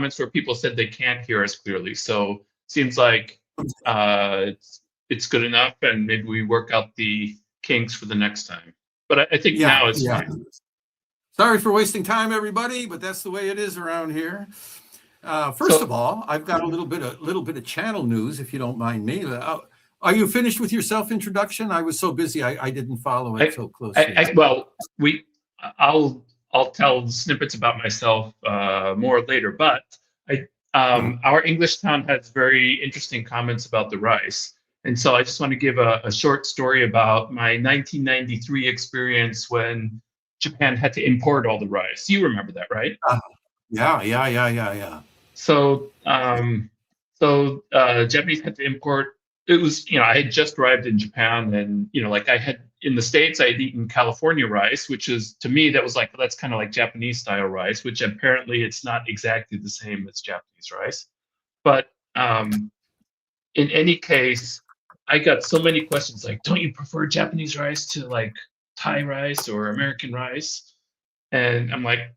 comments where people said they can't hear us clearly. So seems like it's good enough, and maybe we work out the kinks for the next time. But I think now it's fine. Sorry for wasting time, everybody, but that's the way it is around here. First of all, I've got a little bit of channel news, if you don't mind me. Are you finished with your self-introduction? I was so busy, I didn't follow it so closely. I'll tell snippets about myself more later, but our English town has very interesting comments about the rice. And so I just want to give a short story about my 1993 experience when Japan had to import all the rice. You remember that, right? Yeah. So Japanese had to import. It was, I had just arrived in Japan, and like I had in the States, I had eaten California rice, which is, to me, that was like, that's kind of like Japanese style rice, which apparently it's not exactly the same as Japanese rice. But in any case, I got so many questions like, don't you prefer Japanese rice to like Thai rice or American rice? And I'm like,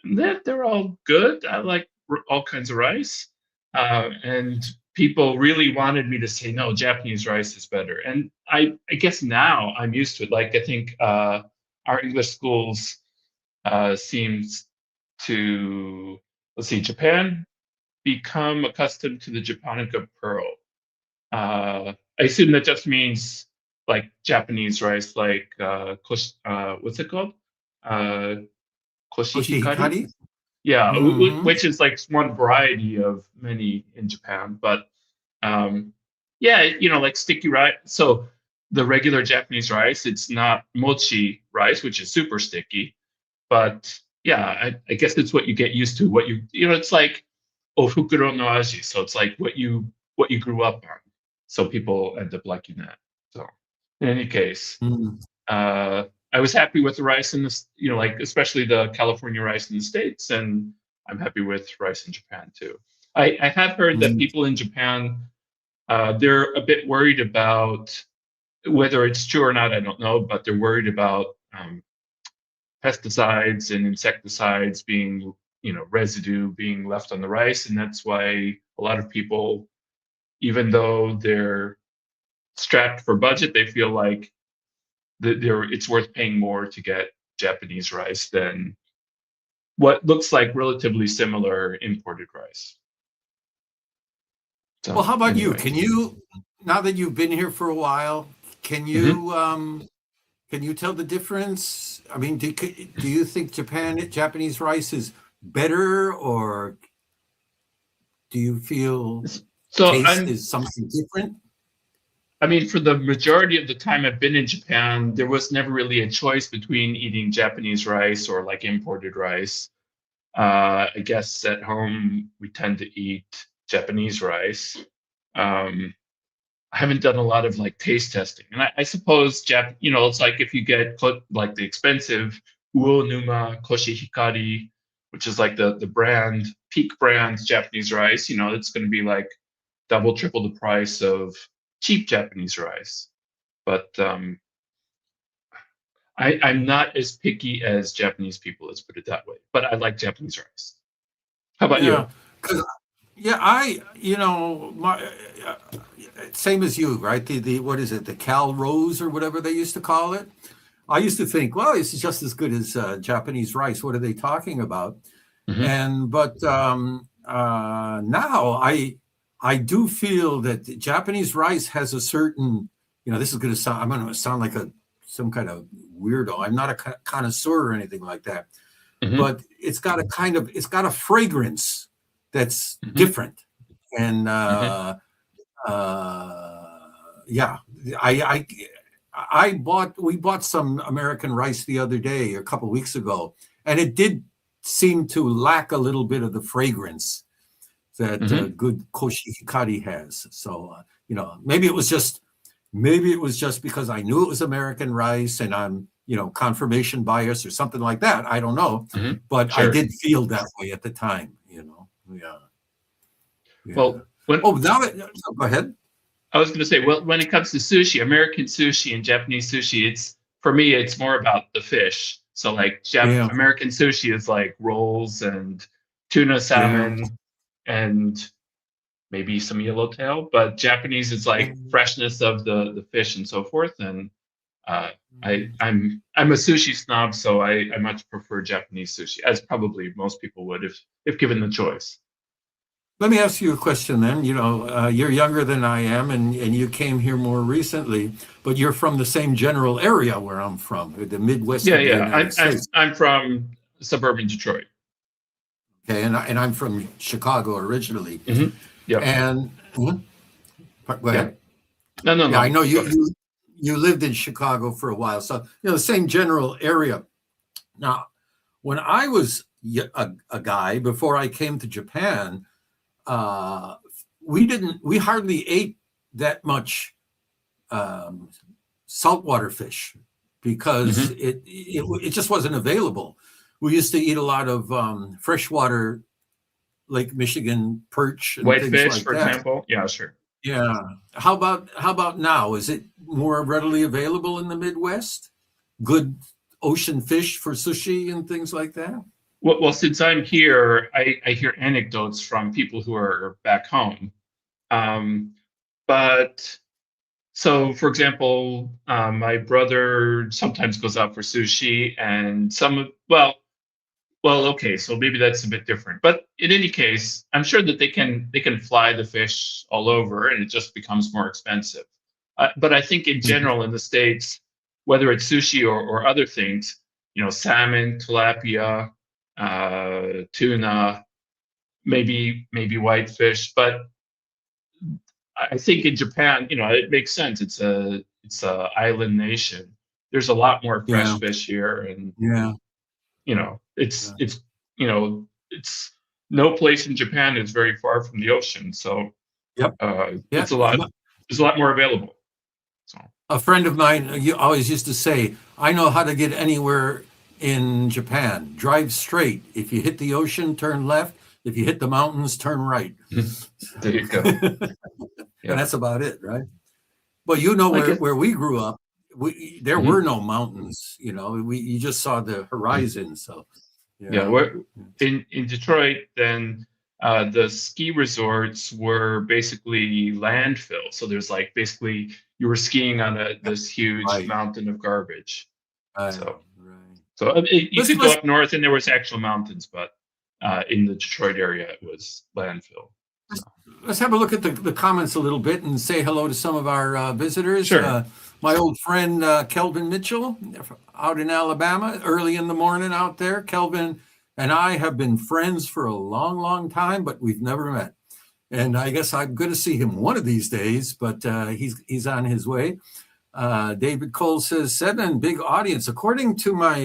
they're all good. I like all kinds of rice. And people really wanted me to say, no, Japanese rice is better. And I guess now I'm used to it. Like, I think our English schools seems to, Japan become accustomed to the Japonica pearl. I assume that just means like Japanese rice, like what's it called? Koshihikari? Yeah, which is like one variety of many in Japan. But like sticky rice. So the regular Japanese rice, it's not mochi rice, which is super sticky. But yeah, I guess it's what you get used to. It's like ofukuro no aji. So it's like what you grew up on. So people end up liking that. So in any case, I was happy with the rice in this, like especially the California rice in the States, and I'm happy with rice in Japan too. I have heard that people in Japan, they're a bit worried about whether it's true or not. I don't know, but they're worried about pesticides and insecticides being, residue being left on the rice, and that's why a lot of people, even though they're strapped for budget, they feel like it's worth paying more to get Japanese rice than what looks like relatively similar imported rice. So, well, how about you? Can you, now that you've been here for a while, can you tell the difference? I mean, do you think Japanese rice is better, or do you feel taste is something different? I mean, for the majority of the time I've been in Japan, there was never really a choice between eating Japanese rice or like imported rice. I guess at home we tend to eat Japanese rice. I haven't done a lot of like taste testing, and I suppose it's like if you get like the expensive Uonuma Koshihikari, which is like the brand, peak brand Japanese rice, it's going to be like double, triple the price of cheap Japanese rice. But I'm not as picky as Japanese people, let's put it that way. But I like Japanese rice. How about you? Same as you, right? The what is it? The Cal Rose or whatever they used to call it. I used to think, well, this is just as good as Japanese rice. What are they talking about? But now I do feel that Japanese rice has a certain, this is going to sound, I'm going to sound like some kind of weirdo. I'm not a connoisseur or anything like that, but it's got a fragrance that's different. And we bought some American rice the other day, a couple of weeks ago, and it did seem to lack a little bit of the fragrance that good Koshihikari has. So, maybe it was just because I knew it was American rice and I'm, confirmation bias or something like that. I don't know, but sure. I did feel that way at the time, Yeah. Well, go ahead. I was going to say, well, when it comes to sushi, American sushi and Japanese sushi, for me, it's more about the fish. So like American sushi is like rolls and tuna, salmon, and maybe some yellowtail. But Japanese is like freshness of the fish and so forth. And I'm a sushi snob, so I much prefer Japanese sushi, as probably most people would if given the choice. Let me ask you a question then. You're younger than I am, and you came here more recently, but you're from the same general area where I'm from, the Midwest of the United States. I'm from suburban Detroit. Okay, and I'm from Chicago originally. Mm-hmm. Yeah. And go ahead. Yeah. No. I know you lived in Chicago for a while, so the same general area. Now, when I was a guy before I came to Japan, we hardly ate that much saltwater fish because it just wasn't available. We used to eat a lot of freshwater Lake Michigan perch and things whitefish, like for that. example. Yeah, sure. Yeah. How about now? Is it more readily available in the Midwest? Good ocean fish for sushi and things like that? Well, since I'm here, I hear anecdotes from people who are back home. But so, for example, my brother sometimes goes out for sushi, and okay, so maybe that's a bit different. But in any case, I'm sure that they can fly the fish all over, and it just becomes more expensive. But I think in general in the States, whether it's sushi or other things, salmon, tilapia, tuna, maybe whitefish. But I think in Japan, it makes sense. It's a island nation. There's a lot more fresh fish here, and it's no place in Japan is very far from the ocean, so it's a lot. There's a lot more available. So a friend of mine always used to say, "I know how to get anywhere in Japan. Drive straight. If you hit the ocean, turn left. If you hit the mountains, turn right." There you go. And that's about it, right? But where we grew up, there were no mountains. You just saw the horizon. So we're in Detroit. Then the ski resorts were basically landfill. So there's basically you were skiing on this huge mountain of garbage. So you could go up north and there was actual mountains, but in the Detroit area it was landfill. Let's have a look at the comments a little bit and say hello to some of our visitors. Sure. My old friend Kelvin Mitchell out in Alabama, early in the morning out there. Kelvin and I have been friends for a long, long time, but we've never met. And I guess I'm going to see him one of these days, but he's on his way. David Cole says, 7, big audience. According to my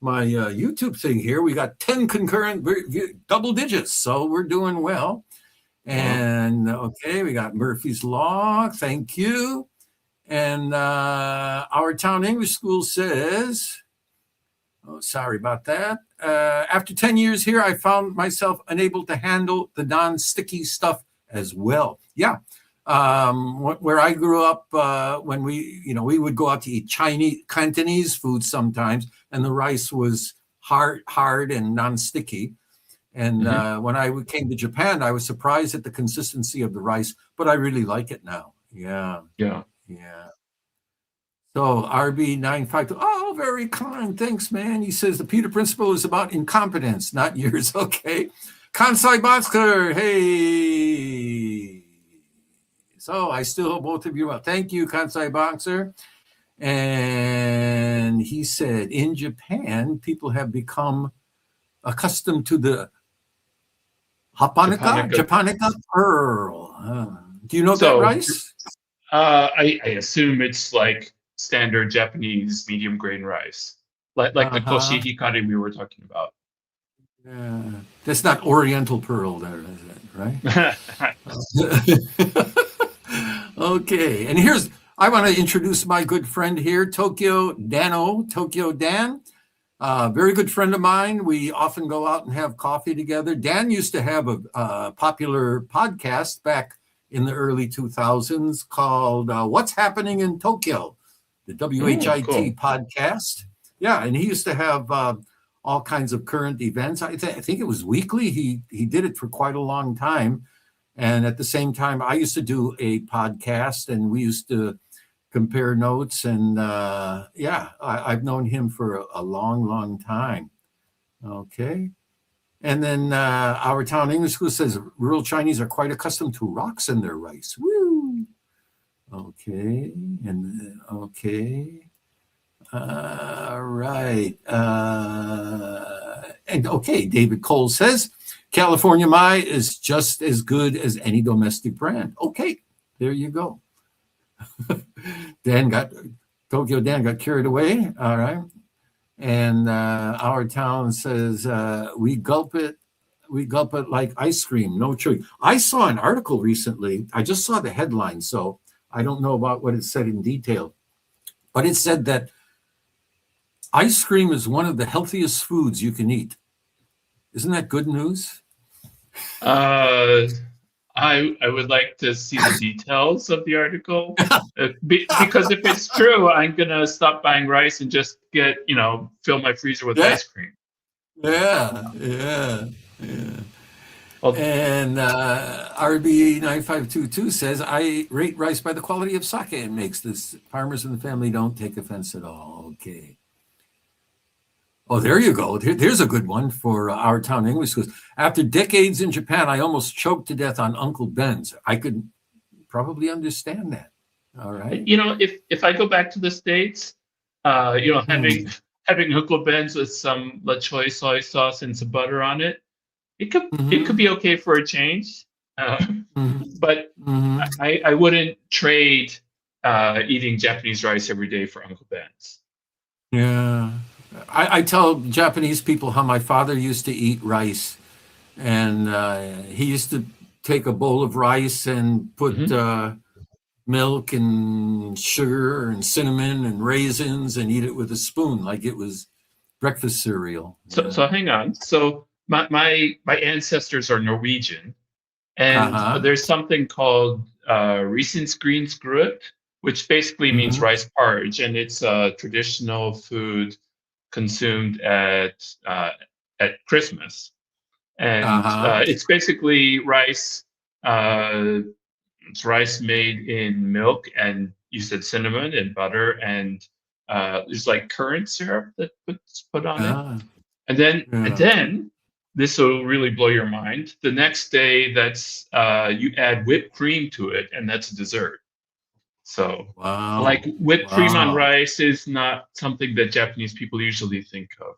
YouTube thing here, we got 10 concurrent double digits, so we're doing well. And we got Murphy's Law. Thank you. And our town English school says, sorry about that. After 10 years here, I found myself unable to handle the non-sticky stuff as well. Yeah. Where I grew up, when we would go out to eat Chinese, Cantonese food sometimes, and the rice was hard and non-sticky. And when I came to Japan, I was surprised at the consistency of the rice, but I really like it now. Yeah. So RB952, oh, very kind. Thanks, man. He says the Peter Principle is about incompetence, not yours. Okay. Kansai Boxer, hey. So I still hope both of you well. Thank you, Kansai Boxer. And he said, in Japan, people have become accustomed to the Japonica pearl. Do you know that rice? I assume it's like standard Japanese medium grain rice, like the koshi hikari we were talking about. That's not Oriental pearl, there is it, right? Okay, and I want to introduce my good friend here, Tokyo Dan. Very good friend of mine. We often go out and have coffee together. Dan used to have a popular podcast back in the early 2000s called What's Happening in Tokyo, the WHIT podcast. Yeah, and he used to have all kinds of current events. I think it was weekly. He did it for quite a long time. And at the same time, I used to do a podcast, and we used to compare notes. And I've known him for a long, long time. Okay. And then Our Town English School says rural Chinese are quite accustomed to rocks in their rice. Woo! Okay. And okay. Right. And okay, David Cole says California Mai is just as good as any domestic brand. Okay, there you go. Tokyo Dan got carried away. All right. And Our Town says we gulp it like ice cream, no chewing. I saw an article recently. I just saw the headline, so I don't know about what it said in detail, but it said that ice cream is one of the healthiest foods you can eat. Isn't that good news? I would like to see the details of the article because if it's true, I'm gonna stop buying rice and just fill my freezer with ice cream. Yeah. And RB9522 says, I rate rice by the quality of sake it makes. This farmers in the family don't take offense at all. Okay. Oh, there you go. There's a good one for Our Town English Schools. After decades in Japan, I almost choked to death on Uncle Ben's. I could probably understand that. All right. If I go back to the States, having Uncle Ben's with some La Choy soy sauce and some butter on it, it could be okay for a change. But I wouldn't trade eating Japanese rice every day for Uncle Ben's. Yeah. I tell Japanese people how my father used to eat rice, and he used to take a bowl of rice and put milk and sugar and cinnamon and raisins and eat it with a spoon like it was breakfast cereal. So hang on. So my ancestors are Norwegian, and there's something called risensgrynsgrøt, which basically means rice porridge, and it's a traditional food consumed at Christmas, and it's basically rice. It's rice made in milk, and you said cinnamon and butter, and there's like currant syrup that's put on it, and then this will really blow your mind. The next day, that's you add whipped cream to it, and that's a dessert. So, like whipped cream on rice is not something that Japanese people usually think of.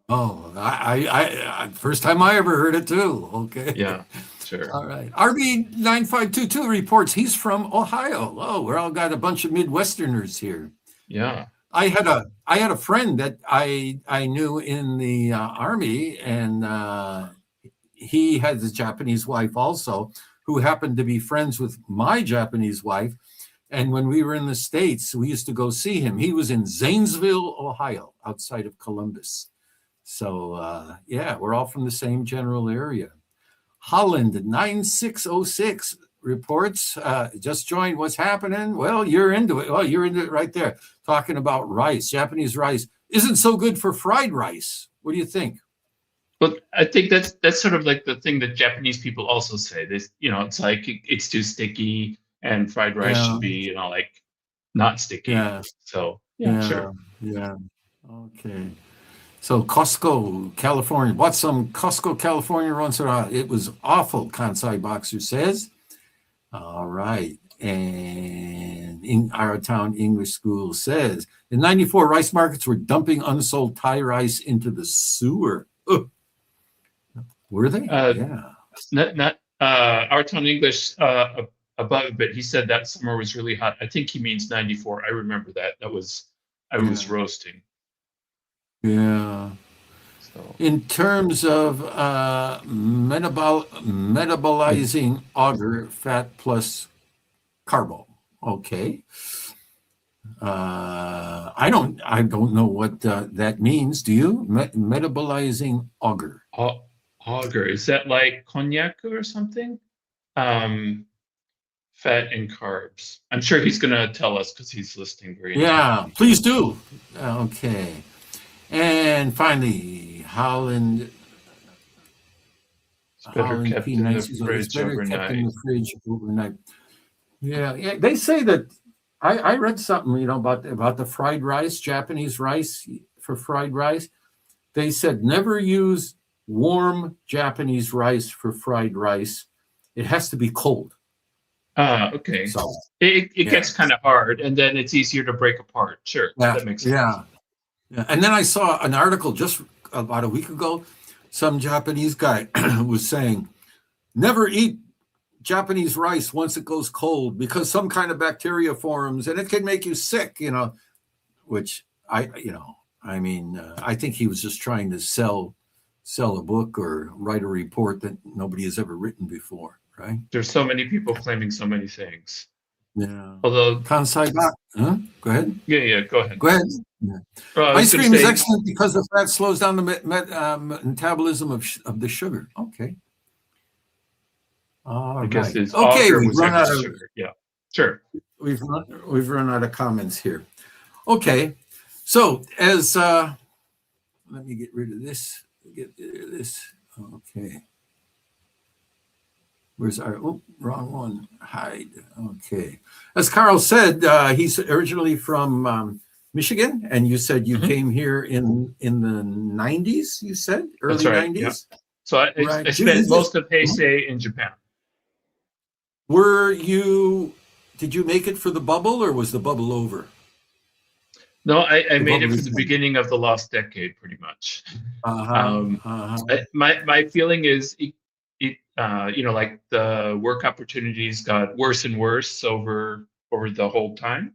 Oh, I first time I ever heard it too. Okay. Yeah, sure. All right. RB9522 reports he's from Ohio. Oh, we're all got a bunch of Midwesterners here. Yeah. I had a friend that I knew in the Army, and he had a Japanese wife also, who happened to be friends with my Japanese wife. And when we were in the States, we used to go see him. He was in Zanesville, Ohio, outside of Columbus. So, we're all from the same general area. Holland 9606 reports, just joined. What's happening? Well, you're into it. Well, you're into it right there. Talking about rice. Japanese rice isn't so good for fried rice. What do you think? Well, I think that's sort of like the thing that Japanese people also say. This, it's like it's too sticky. And fried rice should be, like not sticky. Yeah. So sure. Yeah. Okay. So Costco, California. Bought some Costco, California once. It was awful, Kansai Boxer says. All right. And in Our Town English School says, in 94, rice markets were dumping unsold Thai rice into the sewer. Ugh. Were they? Yeah. Not Our Town English above, but he said that summer was really hot. I think he means 94. I remember that. I was roasting. Yeah. So in terms of metabolizing agar, fat plus carbo. Okay. I don't know what that means. Do you? Metabolizing agar. Agar, is that like cognac or something? Fat and carbs. I'm sure he's going to tell us because he's listening very Yeah, please do. Okay. And finally, Holland It's better kept in the P90. It's fridge better kept in overnight. the fridge overnight. Yeah. They say that I read something, about the fried rice, Japanese rice for fried rice. They said never use warm Japanese rice for fried rice. It has to be cold. Okay. So It gets kind of hard, and then it's easier to break apart. Sure, yeah, that makes sense. yeah. And then I saw an article just about a week ago. Some Japanese guy was saying, never eat Japanese rice once it goes cold because some kind of bacteria forms and it can make you sick, which I think he was just trying to sell a book or write a report that nobody has ever written before, right? There's so many people claiming so many things. Yeah. Although, Kansai Bak, huh? Go ahead. yeah, go ahead. Go ahead. Yeah. Well, I was Ice going to cream is say, excellent because the fat slows down the metabolism of the sugar. Okay. All I guess right. his Okay, author we've was run out of sugar. Yeah, sure. we've run out of comments here. Okay. So as let me get rid of this. Okay. Where's our wrong one? Hide. Okay. As Carl said, he's originally from Michigan, and you said you came here in the 90s, you said? Early That's right. 90s? Yeah. So Right. I spent most of Heisei in Japan. Did you make it for the bubble or was the bubble over? No, I made it bubble for is the done. beginning of the lost decade, pretty much. Uh-huh. My feeling is, like the work opportunities got worse and worse over the whole time.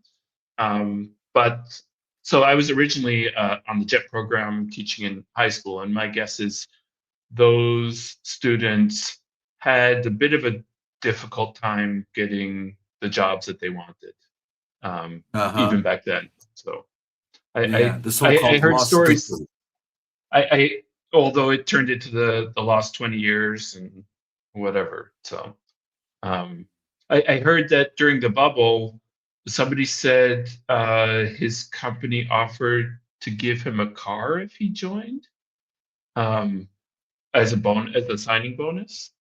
But so I was originally on the JET program teaching in high school, and my guess is those students had a bit of a difficult time getting the jobs that they wanted, Uh-huh. even back then. So Yeah, I the I so-called heard lost stories. decade. I although it turned into the lost 20 years and whatever. So I heard that during the bubble, somebody said his company offered to give him a car if he joined, um, as a signing bonus.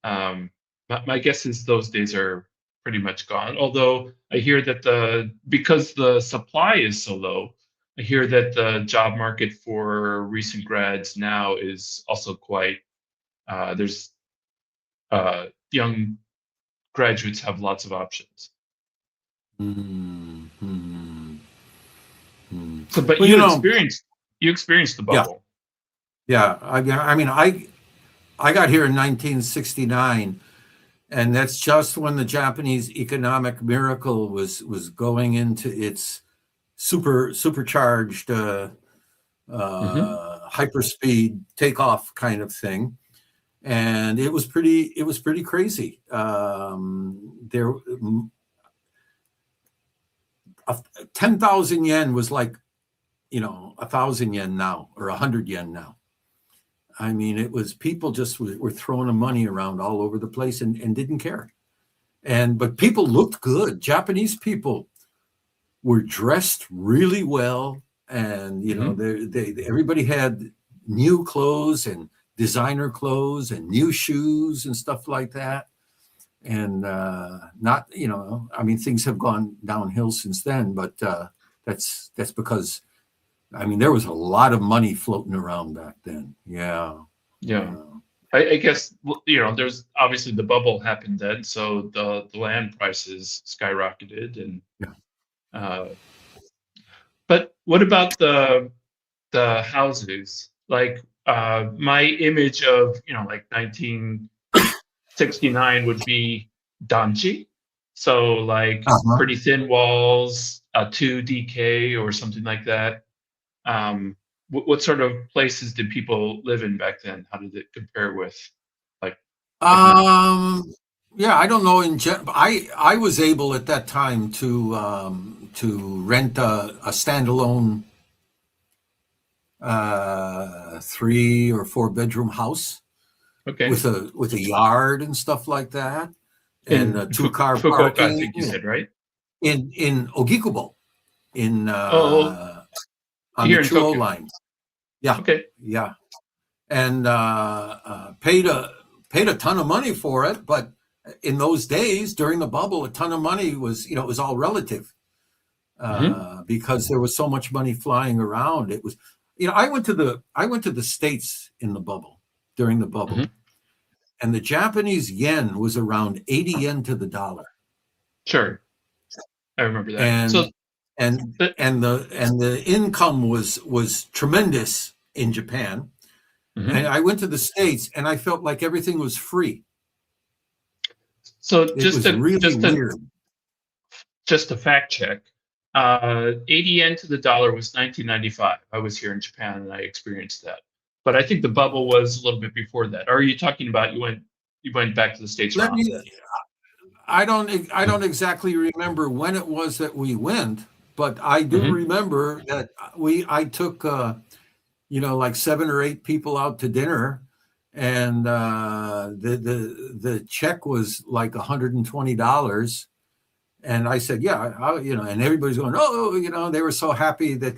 My guess is those days are pretty much gone. Although I hear that because the supply is so low, I hear that the job market for recent grads now is also quite. There's young graduates have lots of options. Mm-hmm. So, but Well, you experienced the yeah, bubble. yeah. I got here in 1969, and that's just when the Japanese economic miracle was going into its supercharged hyperspeed takeoff kind of thing, and it was pretty crazy. There, 10,000 yen was like 1,000 yen now or 100 yen now. I mean, it was people just were throwing the money around all over the place and didn't care. But people looked good. Japanese people were dressed really well, and everybody had new clothes and designer clothes and new shoes and stuff like that. And things have gone downhill since then, but that's because there was a lot of money floating around back then. Yeah. I guess there's obviously the bubble happened then, so the land prices skyrocketed, and but what about the houses? Like my image of like 1969 would be danji, so like pretty thin walls, a 2DK or something like that. What sort of places did people live in back then? How did it compare with like now? Yeah, I don't know. I was able at that time to rent a standalone 3 or 4 bedroom house with a yard and stuff like that, and In 2-car Fukuoka, parking. I think you said, right? In Ogikubo, on Here the in Chuo Tokyo. line. Yeah, Okay. yeah, and paid a ton of money for it. But in those days, during the bubble, a ton of money was, it was all relative, Mm-hmm. because there was so much money flying around. It was, I went to the States in the bubble, during the bubble, Mm-hmm. and the Japanese yen was around 80 yen to the dollar, Sure. I remember that. and So and that. and the income was tremendous in Japan. And Mhm. I went to the States, and I felt like everything was free. So It was really weird. just a fact check. 80 yen to the dollar was 1995. I was here in Japan and I experienced that. But I think the bubble was a little bit before that. Or are you talking about you went back to the States Let around me. then? I don't exactly remember when it was that we went, but I do Hmm. remember that I took like 7 or 8 people out to dinner, and the check was like $120. And I said, yeah, and everybody's going, oh, they were so happy that,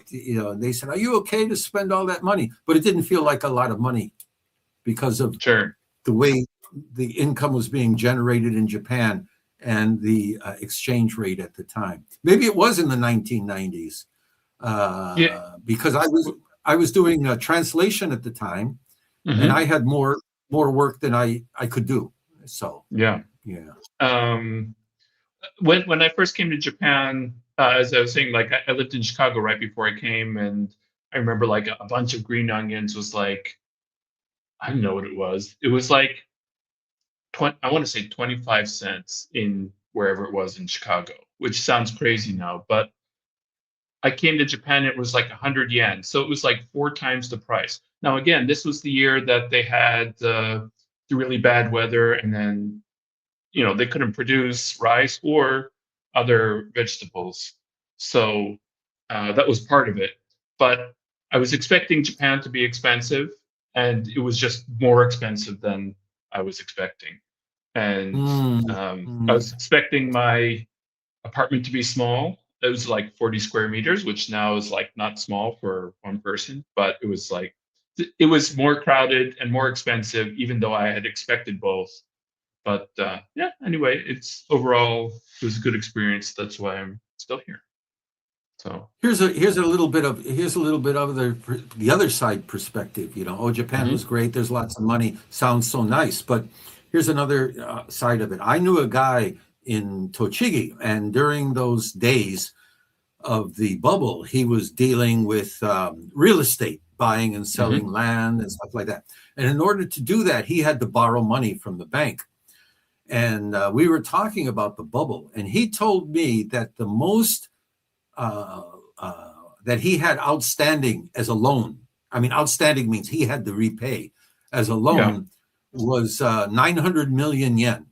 they said, are you okay to spend all that money? But it didn't feel like a lot of money because of Sure. the way the income was being generated in Japan and the exchange rate at the time. Maybe it was in the 1990s, Yeah. because I was doing a translation at the time, and I Hmm. had more work than I could do. So Yeah. yeah. Um, when I first came to Japan, as I was saying, like I lived in Chicago right before I came, and I remember like a bunch of green onions was like, I don't know what it was. It was like 20, I want to say 25 cents in wherever it was in Chicago, which sounds crazy now, but I came to Japan, it was like 100 yen. So it was like 4 times the price. Now, again, this was the year that they had the really bad weather, and then, they couldn't produce rice or other vegetables. So that was part of it. But I was expecting Japan to be expensive, and it was just more expensive than I was expecting. And Mm, I mm. was expecting my apartment to be small. It was like 40 square meters, which now is like not small for one person, but it was like it was more crowded and more expensive, even though I had expected both. But yeah, anyway, it's overall it was a good experience. That's why I'm still here. So. Here's a little bit of the other side perspective. Oh, Japan was Hmm. great. There's lots of money. Sounds so nice. But here's another side of it. I knew a guy in Tochigi, and during those days of the bubble, he was dealing with real estate, buying and selling Hmm. land and stuff like that. And in order to do that, he had to borrow money from the bank. And we were talking about the bubble, and he told me that the most uh, that he had outstanding as a loan. I mean, outstanding means he had to repay as a Yeah. loan, was 900 million yen,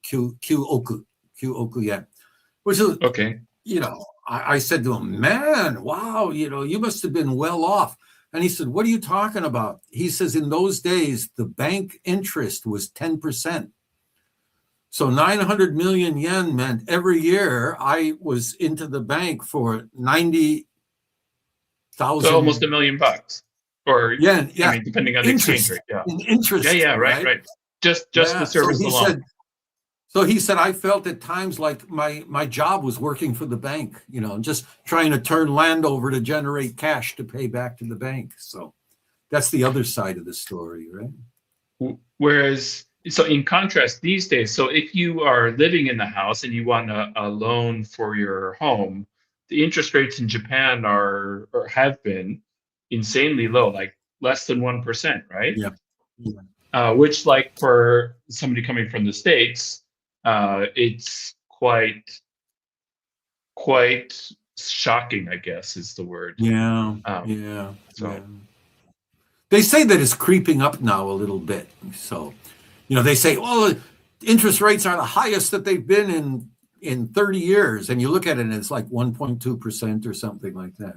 Q oku yen, which is, Okay. I said to him, man, wow, you must have been well off. And he said, what are you talking about? He says, in those days, the bank interest was 10%. So 900 million yen meant every year I was into the bank for 90,000 So almost $1 million, or yen. I Yeah, mean, depending on the exchange interest rate. Yeah. in Yeah. interest, Yeah. Right. right? Right. Just the Yeah. So service he alone. said, I felt at times like my job was working for the bank, just trying to turn land over to generate cash to pay back to the bank. So that's the other side of the story, right? Whereas, so in contrast, these days, so if you are living in the house and you want a loan for your home, the interest rates in Japan are or have been insanely low, like less than 1%, right? Yeah. Yeah. Which, like for somebody coming from the States, it's quite shocking, I guess is the word. Yeah. Um, Yeah. Yeah. so They say that it's creeping up now a little bit. So, they say, well, interest rates are the highest that they've been in 30 years. And you look at it and it's like 1.2% or something like that.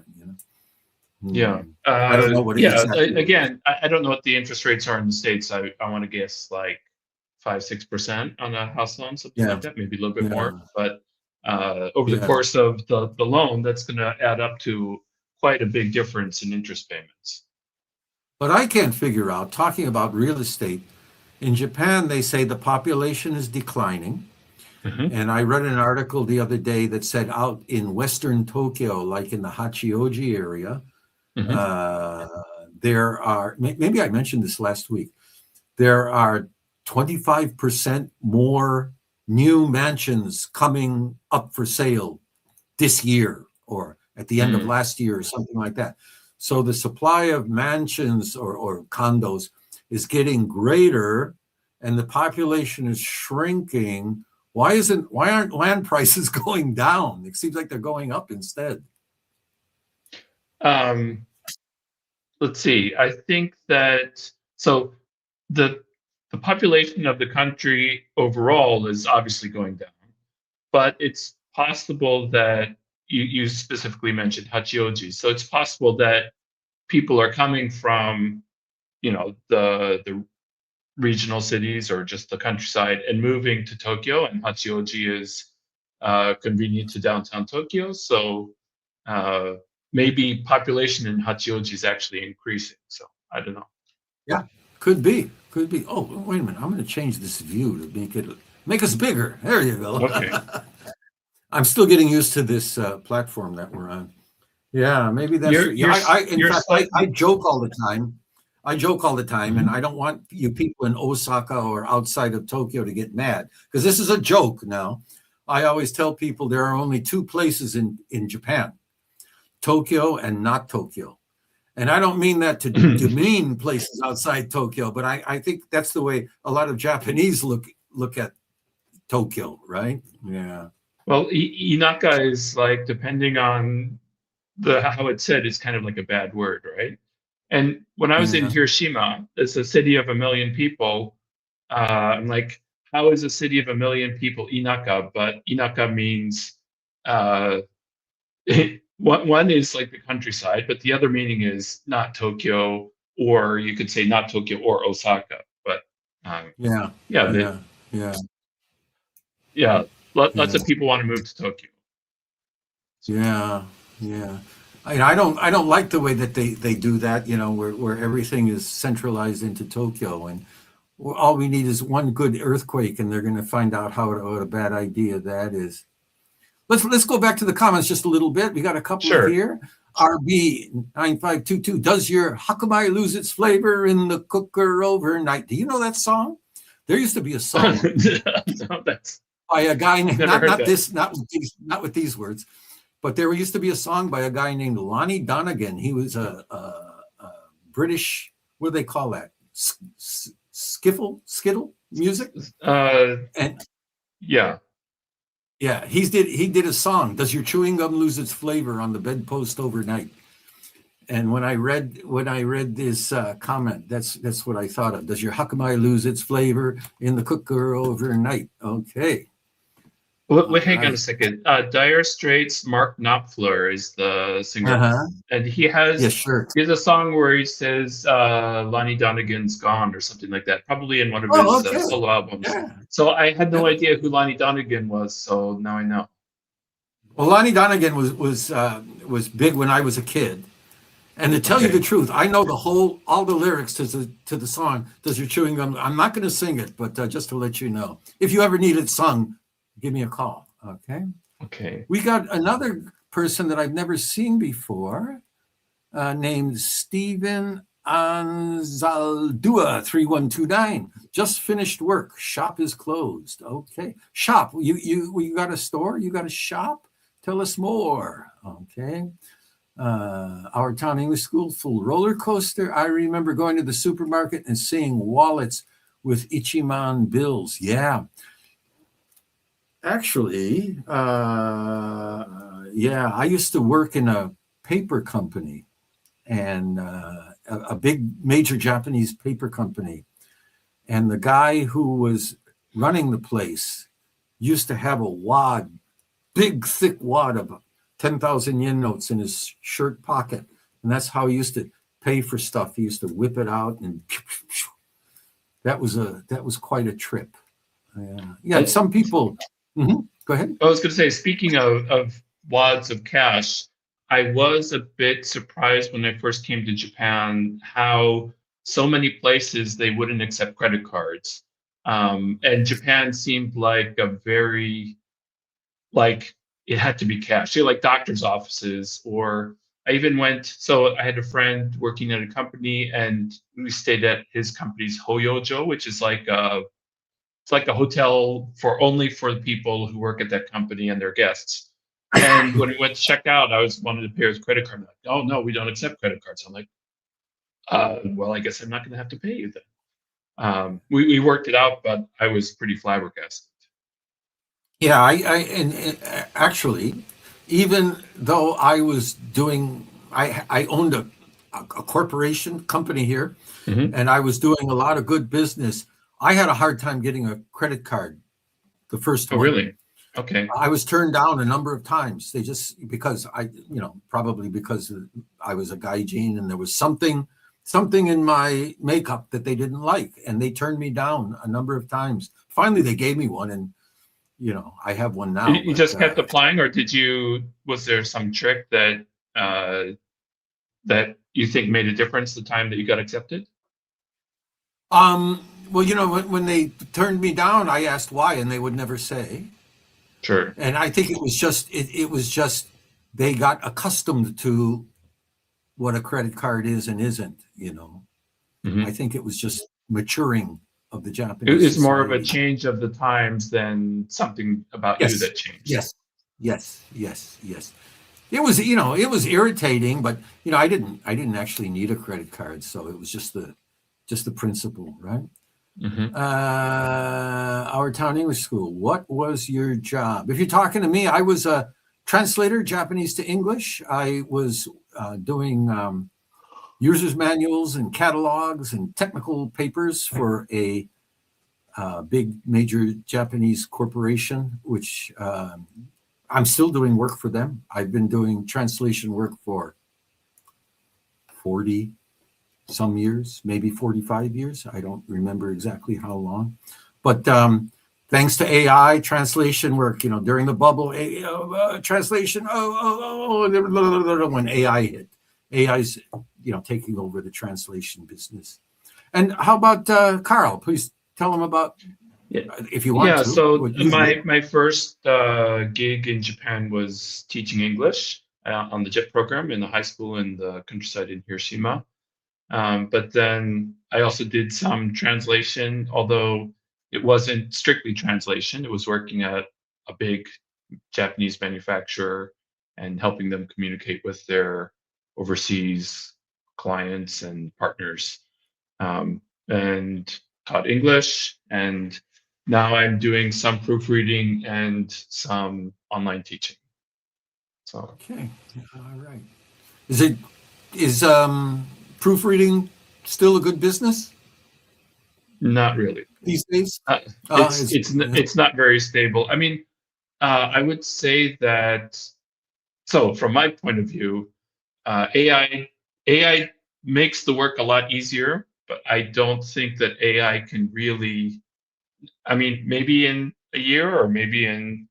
yeah. I don't know what Yeah. exactly what it is. Again, I don't know what the interest rates are in the States. I want to guess like 5-6% on a house loan, something Yeah. like that, maybe a little bit more. Yeah. But over the Yeah. course of the loan, that's going to add up to quite a big difference in interest payments. But I can't figure out, talking about real estate, in Japan, they say the population is declining. Hmm. And I read an article the other day that said out in Western Tokyo, like in the Hachioji area, Hmm. uh, there are, maybe I mentioned this last week, there are 25% more new mansions coming up for sale this year or at the end of Mm. last year or something like that. So the supply of mansions or condos is getting greater and the population is shrinking. Why aren't land prices going down? It seems like they're going up instead. Um, let's see. I think that so the the population of the country overall is obviously going down, but it's possible that you specifically mentioned Hachioji. So it's possible that people are coming from, the regional cities or just the countryside and moving to Tokyo, and Hachioji is convenient to downtown Tokyo. So uh, maybe population in Hachioji is actually increasing. So I don't know. Yeah, could be. Could be. Oh, wait a minute. I'm going to change this view to make us bigger. There you go. Okay. I'm still getting used to this platform that we're on. Yeah, maybe that's You're true. Yeah, you're in you're fact, I slightly. joke all the time. I joke all the time, and Mhm. I don't want you people in Osaka or outside of Tokyo to get mad because this is a joke now. I always tell people there are only two places in Japan, Tokyo and not Tokyo. And I don't mean that to demean places outside Tokyo, but I think that's the way a lot of Japanese look at Tokyo, right? Yeah. Well, Inaka is like, depending on the how it's said, is kind of like a bad word, right? And when I was in Yeah. Hiroshima, it's a city of 1 million people. I'm like, how is a city of 1 million people Inaka? But Inaka means uh, one is like the countryside, but the other meaning is not Tokyo, or you could say not Tokyo or Osaka. But um, Yeah. yeah, Yeah. Yeah. yeah, lots Yeah. of people want to move to Tokyo. So, Yeah, yeah. I don't like the way that they do that, where everything is centralized into Tokyo, and all we need is one good earthquake, and they're going to find out what a bad idea that is. Let's go back to the comments just a little bit. We got a couple sure. here. RB9522, does your Hakamai lose its flavor in the cooker overnight? Do you know that song? There used to be a song No, that's by a guy named never heard that. not with these words. But there used to be a song by a guy named Lonnie Donegan. He was a British, what do they call that? Skittle music. Uh, And yeah. yeah, he did a song. Does your chewing gum lose its flavor on the bedpost overnight? And when I read this comment, that's what I thought of. Does your Hakamai lose its flavor in the cooker overnight? Okay, all Wait, hang on a right. second. Dire Straits' Mark Knopfler is the singer, Uh-huh. and Yeah, sure. he has a song where he says Lonnie Donegan's gone or something like that, probably in one of Oh, his okay. solo albums. Yeah. So I had no Yeah. idea who Lonnie Donegan was, so now I know. Well, Lonnie Donegan was big when I was a kid. And to tell you the Okay. truth, I know all the lyrics to the song. Does your chewing gum? I'm not going to sing it, but just to let you know, if you ever need it sung, give me a call. Okay. Okay. We got another person that I've never seen before, named Stephen Anzaldua 3129. Just finished work. Shop is closed. Okay. Shop. You got a store? You got a shop? Tell us more. Okay. Our town English school full roller coaster. I remember going to the supermarket and seeing wallets with Ichiman bills. Yeah, actually, yeah, I used to work in a paper company and a big major Japanese paper company. And the guy who was running the place used to have a big, thick wad of 10,000 yen notes in his shirt pocket. And that's how he used to pay for stuff. He used to whip it out and that was quite a trip. Yeah, And some people. Mhm. Go ahead. I was going to say, speaking of wads of cash, I was a bit surprised when I first came to Japan how so many places they wouldn't accept credit cards. And Japan seemed like a very like it had to be cash. Say like doctor's offices, or I even went. So I had a friend working at a company, and we stayed at his company's Hoyojo, which is like it's like a hotel for only for the people who work at that company and their guests. And when we went to check out, I was wanted to pay his credit card. I'm like, oh no, we don't accept credit cards. I'm like, well, I guess I'm not going to have to pay you then. We worked it out, but I was pretty flabbergasted. Yeah, and actually, even though I was doing, I owned a corporation company here, Mm-hmm. and I was doing a lot of good business. I had a hard time getting a credit card, the first Oh, one. really? Okay. I was turned down a number of times. They just, because probably because I was a gaijin and there was something in my makeup that they didn't like, and they turned me down a number of times. Finally, they gave me one, and I have one now. You just kept applying, or was there some trick that that you think made a difference the time that you got accepted? Well, when they turned me down, I asked why, and they would never say. Sure. And I think it was just they got accustomed to what a credit card is and isn't. Mm-hmm. I think it was just maturing of the Japanese. It's more of a change of the times than something about you that changed. Yes. It was, it was irritating, but I didn't actually need a credit card, so it was just the principle, right? Mm-hmm. Our town English school. What was your job? If you're talking to me, I was a translator, Japanese to English. I was doing users manuals and catalogs and technical papers for a big major Japanese corporation, which I'm still doing work for them. I've been doing translation work for 40 some years, maybe 45 years. I don't remember exactly how long. But thanks to AI translation work, during the bubble, translation, when AI hit. AI's, taking over the translation business. And how about Carl? Please tell him about, if you want to. Yeah, so my first gig in Japan was teaching English on the JET program in the high school in the countryside in Hiroshima. But then I also did some translation, although it wasn't strictly translation. It was working at a big Japanese manufacturer and helping them communicate with their overseas clients and partners, and taught English. And now I'm doing some proofreading and some online teaching. So okay, all right. Is proofreading still a good business? Not really these days. It's not very stable. I mean, I would say that. So from my point of view, AI makes the work a lot easier, but I don't think that AI can really. I mean, maybe in a year or maybe in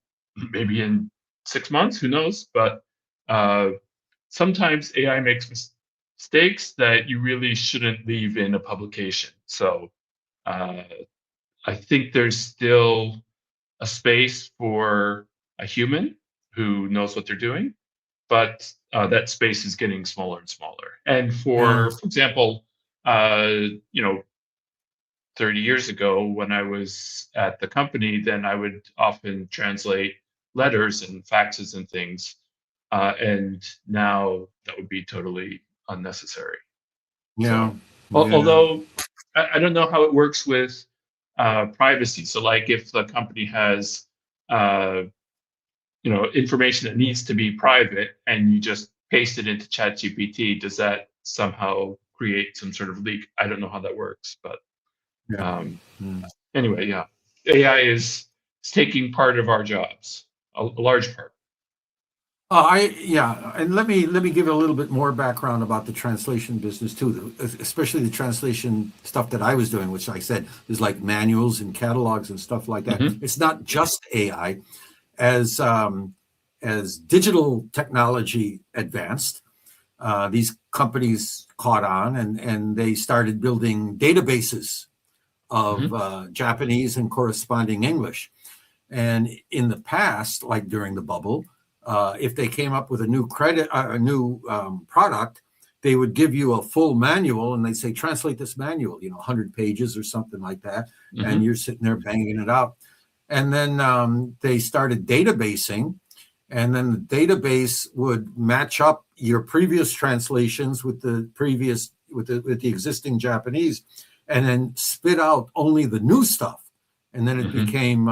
6 months, who knows? But sometimes AI makes mistakes that you really shouldn't leave in a publication. So I think there's still a space for a human who knows what they're doing, but that space is getting smaller and smaller. And for example, 30 years ago when I was at the company, then I would often translate letters and faxes and things. And now that would be totally unnecessary. Yeah. Although I don't know how it works with privacy. So like if the company has information that needs to be private and you just paste it into ChatGPT, does that somehow create some sort of leak? I don't know how that works, but anyway, yeah, AI is taking part of our jobs, a large part. And let me give a little bit more background about the translation business too, especially the translation stuff that I was doing, which I said is like manuals and catalogs and stuff like that. Mm-hmm. It's not just AI, as as digital technology advanced, these companies caught on, and they started building databases of Japanese and corresponding English. And in the past, like during the bubble, if they came up with a new product, they would give you a full manual, and they'd say, translate this manual, 100 pages or something like that. And you're sitting there banging it out. And then they started databasing, and then the database would match up your previous translations with the existing Japanese, and then spit out only the new stuff. And then it became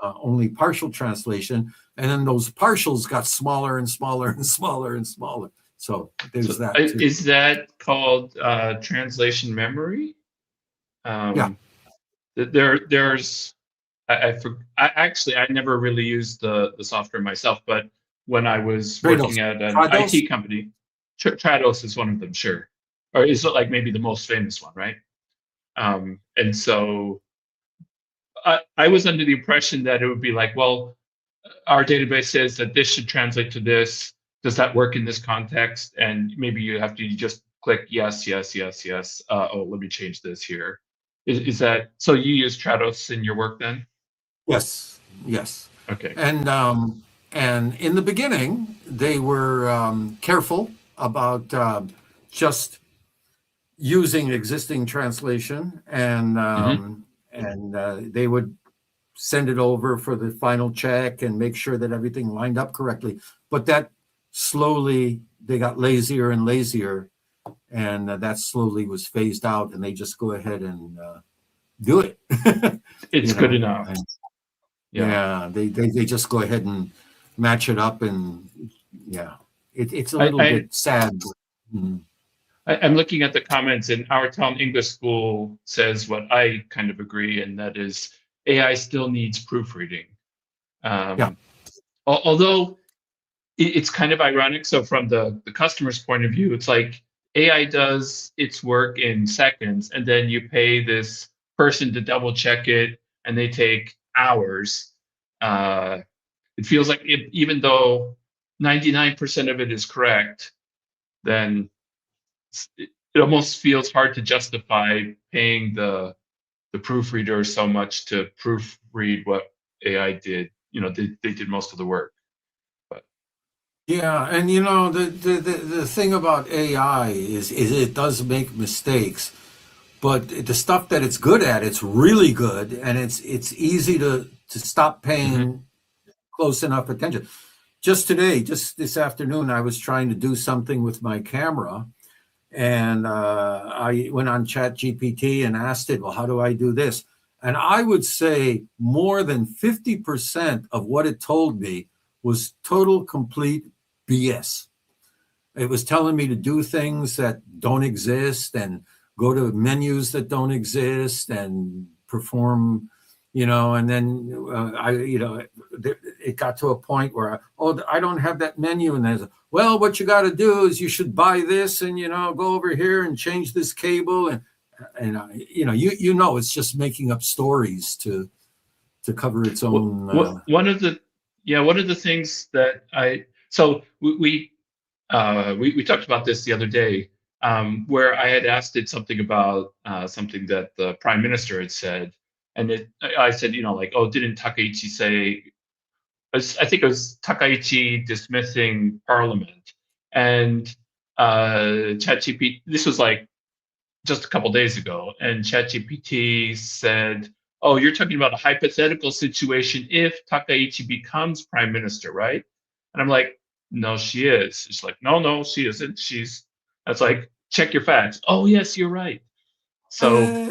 only partial translation. And then those partials got smaller and smaller and smaller and smaller. So there's that too. Is that called translation memory? Yeah. There's I never really used the software myself, but when I was working at an IT company, Trados is one of them, sure. Or is it like maybe the most famous one, right? And so I was under the impression that it would be like, well, our database says that this should translate to this. Does that work in this context? And maybe you have to just click yes, yes, yes, yes. Oh, let me change this here. Is that so? You use Trados in your work then? Yes. Yes. Okay. And in the beginning, they were careful about just using existing translation, and they would send it over for the final check and make sure that everything lined up correctly. But that slowly, they got lazier and lazier, and that slowly was phased out, and they just go ahead and do it. It's good enough. And, they just go ahead and match it up, and it's a little bit sad. I'm looking at the comments, and Our Town English School says what I kind of agree, and that is AI still needs proofreading. Although it's kind of ironic. So from the customer's point of view, it's like AI does its work in seconds, and then you pay this person to double check it, and they take hours. It feels like even though 99% of it is correct, then it almost feels hard to justify paying the proofreader so much to proofread what AI did. They did most of the work. But and the thing about AI is it does make mistakes, but the stuff that it's good at, it's really good, and it's easy to stop paying close enough attention. Just this afternoon, I was trying to do something with my camera, and I went on ChatGPT and asked it, well, how do I do this? And I would say more than 50% of what it told me was total, complete BS. It was telling me to do things that don't exist and go to menus that don't exist and perform, and then it got to a point where I don't have that menu, and there's well, what you got to do is you should buy this, and go over here and change this cable, and it's just making up stories to cover its own. One of the things that we talked about this the other day, where I had asked it something about something that the prime minister had said. And I said, didn't Takaichi say, I think it was Takaichi dismissing parliament. And ChatGPT, this was like just a couple days ago, and ChatGPT said, oh, you're talking about a hypothetical situation if Takaichi becomes prime minister, right? And I'm like, no, she is. She's like, no, she isn't. That's like, check your facts. Oh, yes, you're right. So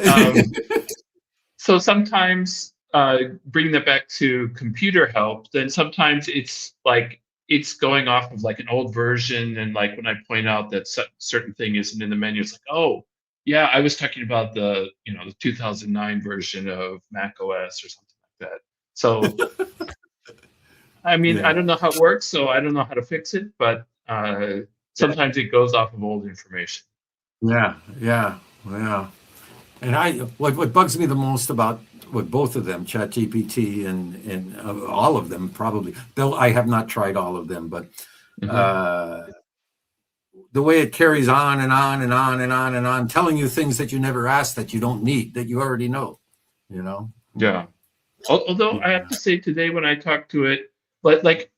so sometimes bringing that back to computer help, then sometimes it's like it's going off of like an old version, and like when I point out that certain thing isn't in the menu, it's like, oh yeah, I was talking about the the 2009 version of Mac OS or something like that. So I mean, I don't know how it works, so I don't know how to fix it, but sometimes it goes off of old information. Yeah. And what bugs me the most about what both of them, ChatGPT and all of them probably, though I have not tried all of them, but the way it carries on and on and on and on and on, telling you things that you never asked, that you don't need, that you already know, Yeah. Although I have to say today when I talk to it, like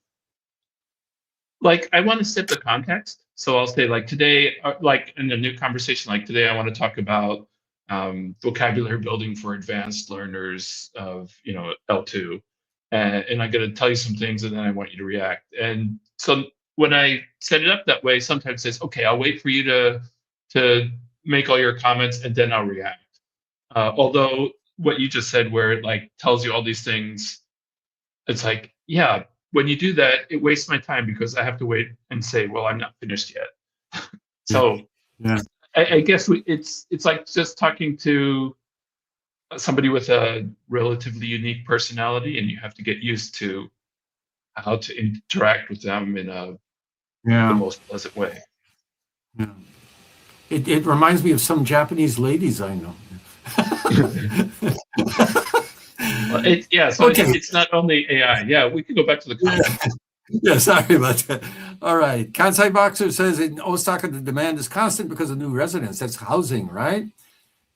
I want to set the context. So I'll say like today, like in a new conversation, like today, I want to talk about vocabulary building for advanced learners of L2, and I'm going to tell you some things, and then I want you to react. And so when I set it up that way, sometimes it says, okay, I'll wait for you to make all your comments, and then I'll react. Although what you just said, where it like tells you all these things, it's like, yeah, when you do that, it wastes my time because I have to wait and say, well, I'm not finished yet. So yeah. I guess it's like just talking to somebody with a relatively unique personality, and you have to get used to how to interact with them in the most pleasant way. Yeah. It reminds me of some Japanese ladies I know. It's not only AI. Yeah, we can go back to the content. Yeah, sorry about that. All right. Kansai Boxer says in Osaka, the demand is constant because of new residents. That's housing, right?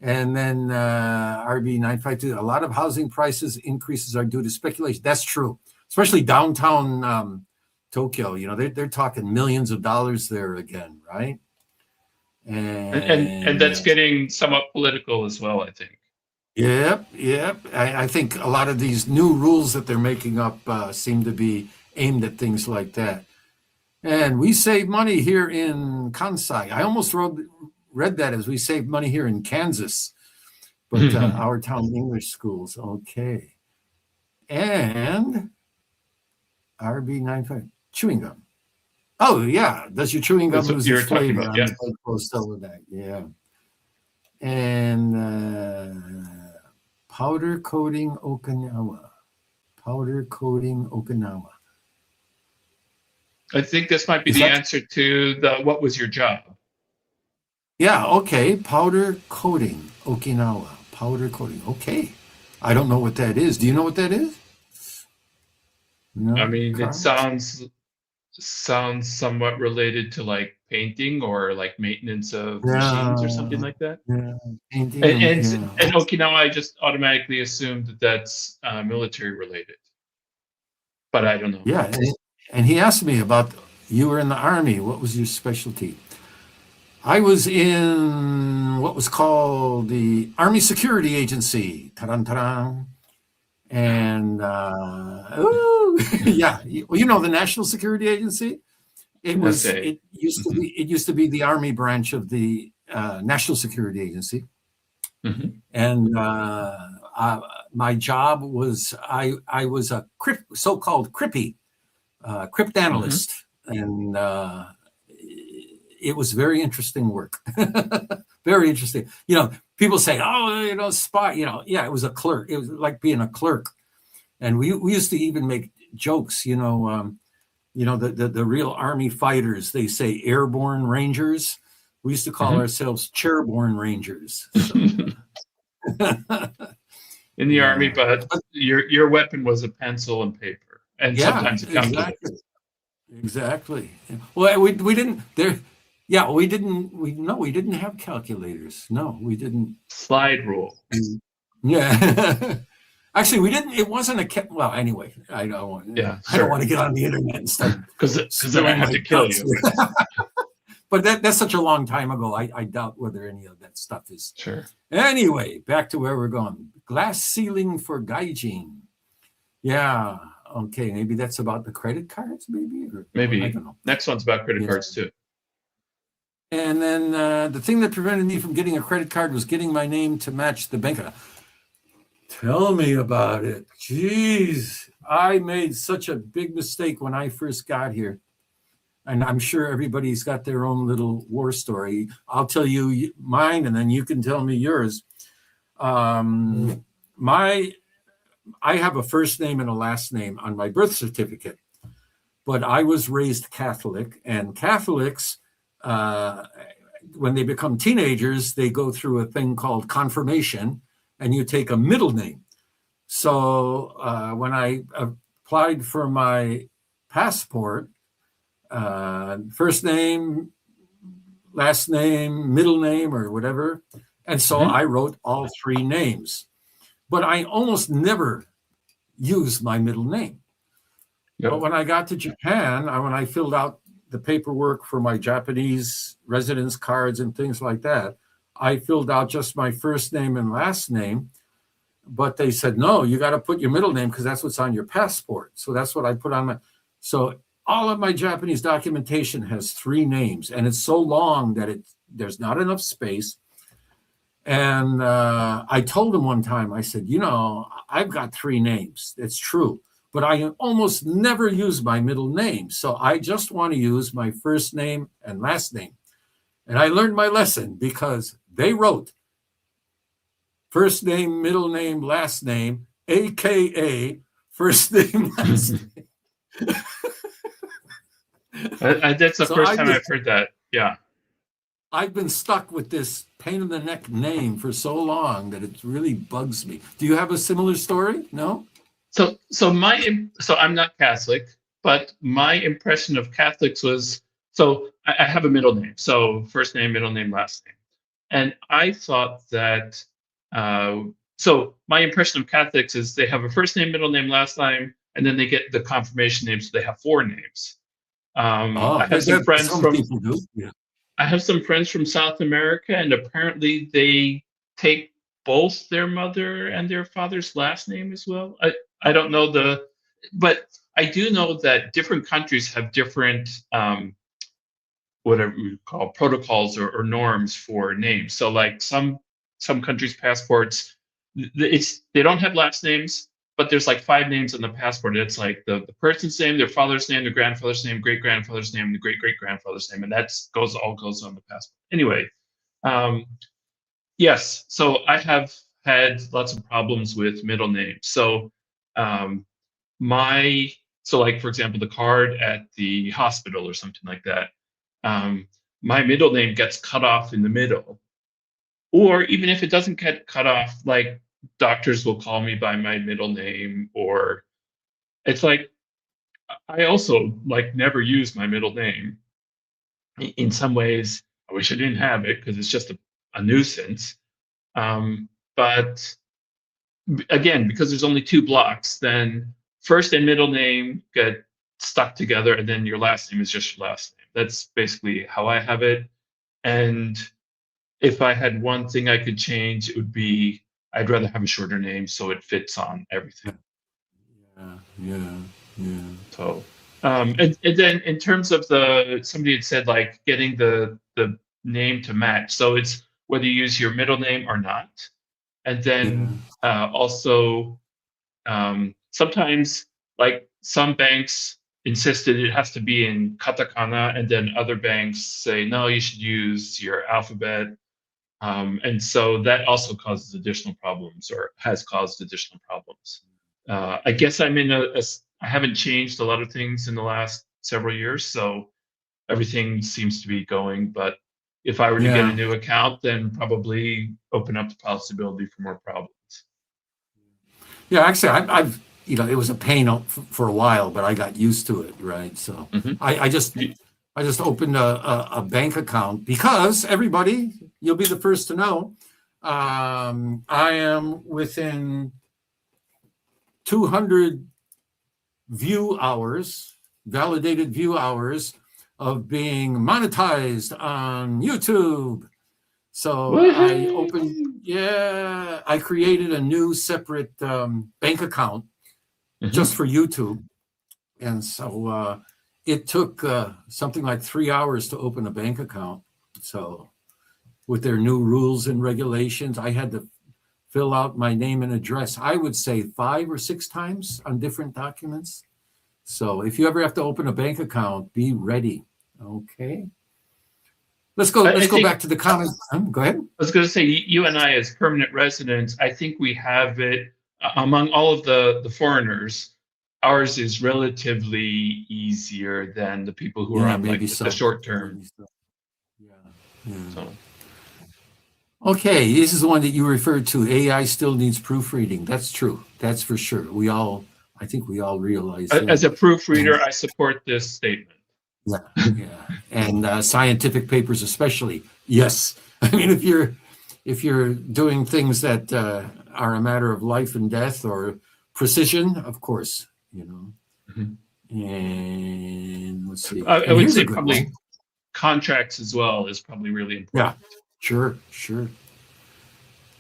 And then RB952, a lot of housing prices increases are due to speculation. That's true, especially downtown Tokyo. They're talking millions of dollars there again, right? And that's getting somewhat political as well, I think. Yep. I think a lot of these new rules that they're making up seem to be aimed at things like that. And we save money here in Kansai. I almost read that as we save money here in Kansas, but our town English schools. Okay. And RB95, chewing gum. Oh, yeah. Does your chewing gum lose its flavor? About, yeah. Yeah. And powder coating Okinawa. I think this might be the answer to the what was your job? Yeah, okay. Powder coating Okinawa. Powder coating. Okay. I don't know what that is. Do you know what that is? No, I mean, Carl? It sounds somewhat related to like painting or like maintenance of machines or something like that. Yeah, painting. And Okinawa, I just automatically assumed that that's military related, but I don't know. Yeah, and he asked me about, you were in the Army. What was your specialty? I was in what was called the Army Security Agency. Ta-da-ta-da. And yeah, the National Security Agency. It used to be the Army branch of the National Security Agency. And my job was I was a so-called CRIPI, crypt analyst, and it was very interesting work. Very interesting. People say, "Oh, spy." Yeah, it was a clerk. It was like being a clerk, and we used to even make jokes. The real Army fighters, they say airborne rangers. We used to call ourselves chairborne rangers. So. In the Army, but your weapon was a pencil and paper, and sometimes a calculator. Exactly. Well, we didn't there. Yeah, we didn't have calculators. No, we didn't. Slide rule. Yeah. Actually, we didn't. It wasn't a. Well, anyway, I don't want. Yeah, sure. I don't want to get on the internet and start because then I have to kill you. But that's such a long time ago. I doubt whether any of that stuff is. Sure. Anyway, back to where we're going. Glass ceiling for Gaijin. Yeah. Okay. Maybe that's about the credit cards. Maybe. Maybe. I don't know. Next one's about credit cards too. And then the thing that prevented me from getting a credit card was getting my name to match the bank account. Tell me about it. Jeez, I made such a big mistake when I first got here. And I'm sure everybody's got their own little war story. I'll tell you mine, and then you can tell me yours. I have a first name and a last name on my birth certificate, but I was raised Catholic, and Catholics when they become teenagers, they go through a thing called confirmation, and you take a middle name. So when I applied for my passport, first name, last name, middle name, or whatever. And so I wrote all three names. But I almost never use my middle name. Yep. But when I got to Japan, when I filled out the paperwork for my Japanese residence cards and things like that, I filled out just my first name and last name. But they said, no, you got to put your middle name because that's what's on your passport. So that's what I put on my. So all of my Japanese documentation has three names, and it's so long that there's not enough space. And I told him one time, I said, I've got three names. It's true. But I almost never use my middle name. So I just want to use my first name and last name. And I learned my lesson because they wrote first name, middle name, last name, AKA first name, last name. That's the first time I've heard that. Yeah. I've been stuck with this pain in the neck name for so long that it really bugs me. Do you have a similar story? No? So I'm not Catholic, but my impression of Catholics was, so I have a middle name. So first name, middle name, last name. And I thought that, so my impression of Catholics is they have a first name, middle name, last name, and then they get the confirmation name, so they have four names. I have some friends from people do. Yeah. I have some friends from South America, and apparently they take both their mother and their father's last name as well. I don't know but I do know that different countries have different whatever we call protocols or norms for names. So like some countries' passports, they don't have last names, but there's like five names on the passport. It's like the person's name, their father's name, their grandfather's name, great grandfather's name, the great great grandfather's name, and that goes on the passport. Anyway, yes. So I have had lots of problems with middle names. So like for example, the card at the hospital or something like that, my middle name gets cut off in the middle, or even if it doesn't get cut off, like doctors will call me by my middle name, or it's like I also like never use my middle name. In some ways, I wish I didn't have it because it's just a nuisance. But again, because there's only two blocks, then first and middle name get stuck together, and then your last name is just your last name. That's basically how I have it. And if I had one thing I could change, it would be I'd rather have a shorter name so it fits on everything. Yeah. So, and then in terms of somebody had said like getting the name to match. So it's whether you use your middle name or not. And then also sometimes like some banks insisted it has to be in katakana, and then other banks say, no, you should use your alphabet. And so that also causes additional problems, or has caused additional problems. I guess I'm in I haven't changed a lot of things in the last several years, so everything seems to be going. But if I were to get a new account, then probably open up the possibility for more problems. Yeah, actually, I've it was a pain for a while, but I got used to it, right? So I just opened a bank account because everybody, you'll be the first to know, I am within 200 validated view hours of being monetized on YouTube. So I created a new separate bank account just for YouTube. And so it took something like 3 hours to open a bank account. So with their new rules and regulations, I had to fill out my name and address, I would say 5 or 6 times on different documents. So if you ever have to open a bank account, be ready. Okay. Let's go back to the comments. Go ahead. I was going to say, you and I as permanent residents, I think we have it among all of the foreigners. Ours is relatively easier than the people who are on like the short term. Yeah. So Okay, this is the one that you referred to. AI still needs proofreading. That's true. That's for sure. I think we all realize as that. a proofreader, I support this statement. Yeah, yeah, and scientific papers especially. Yes, I mean if you're doing things that are a matter of life and death or precision, of course, you know. Mhm. And let's see. I And would here's a say good probably one. contracts as well is probably really Yeah, important. sure, sure.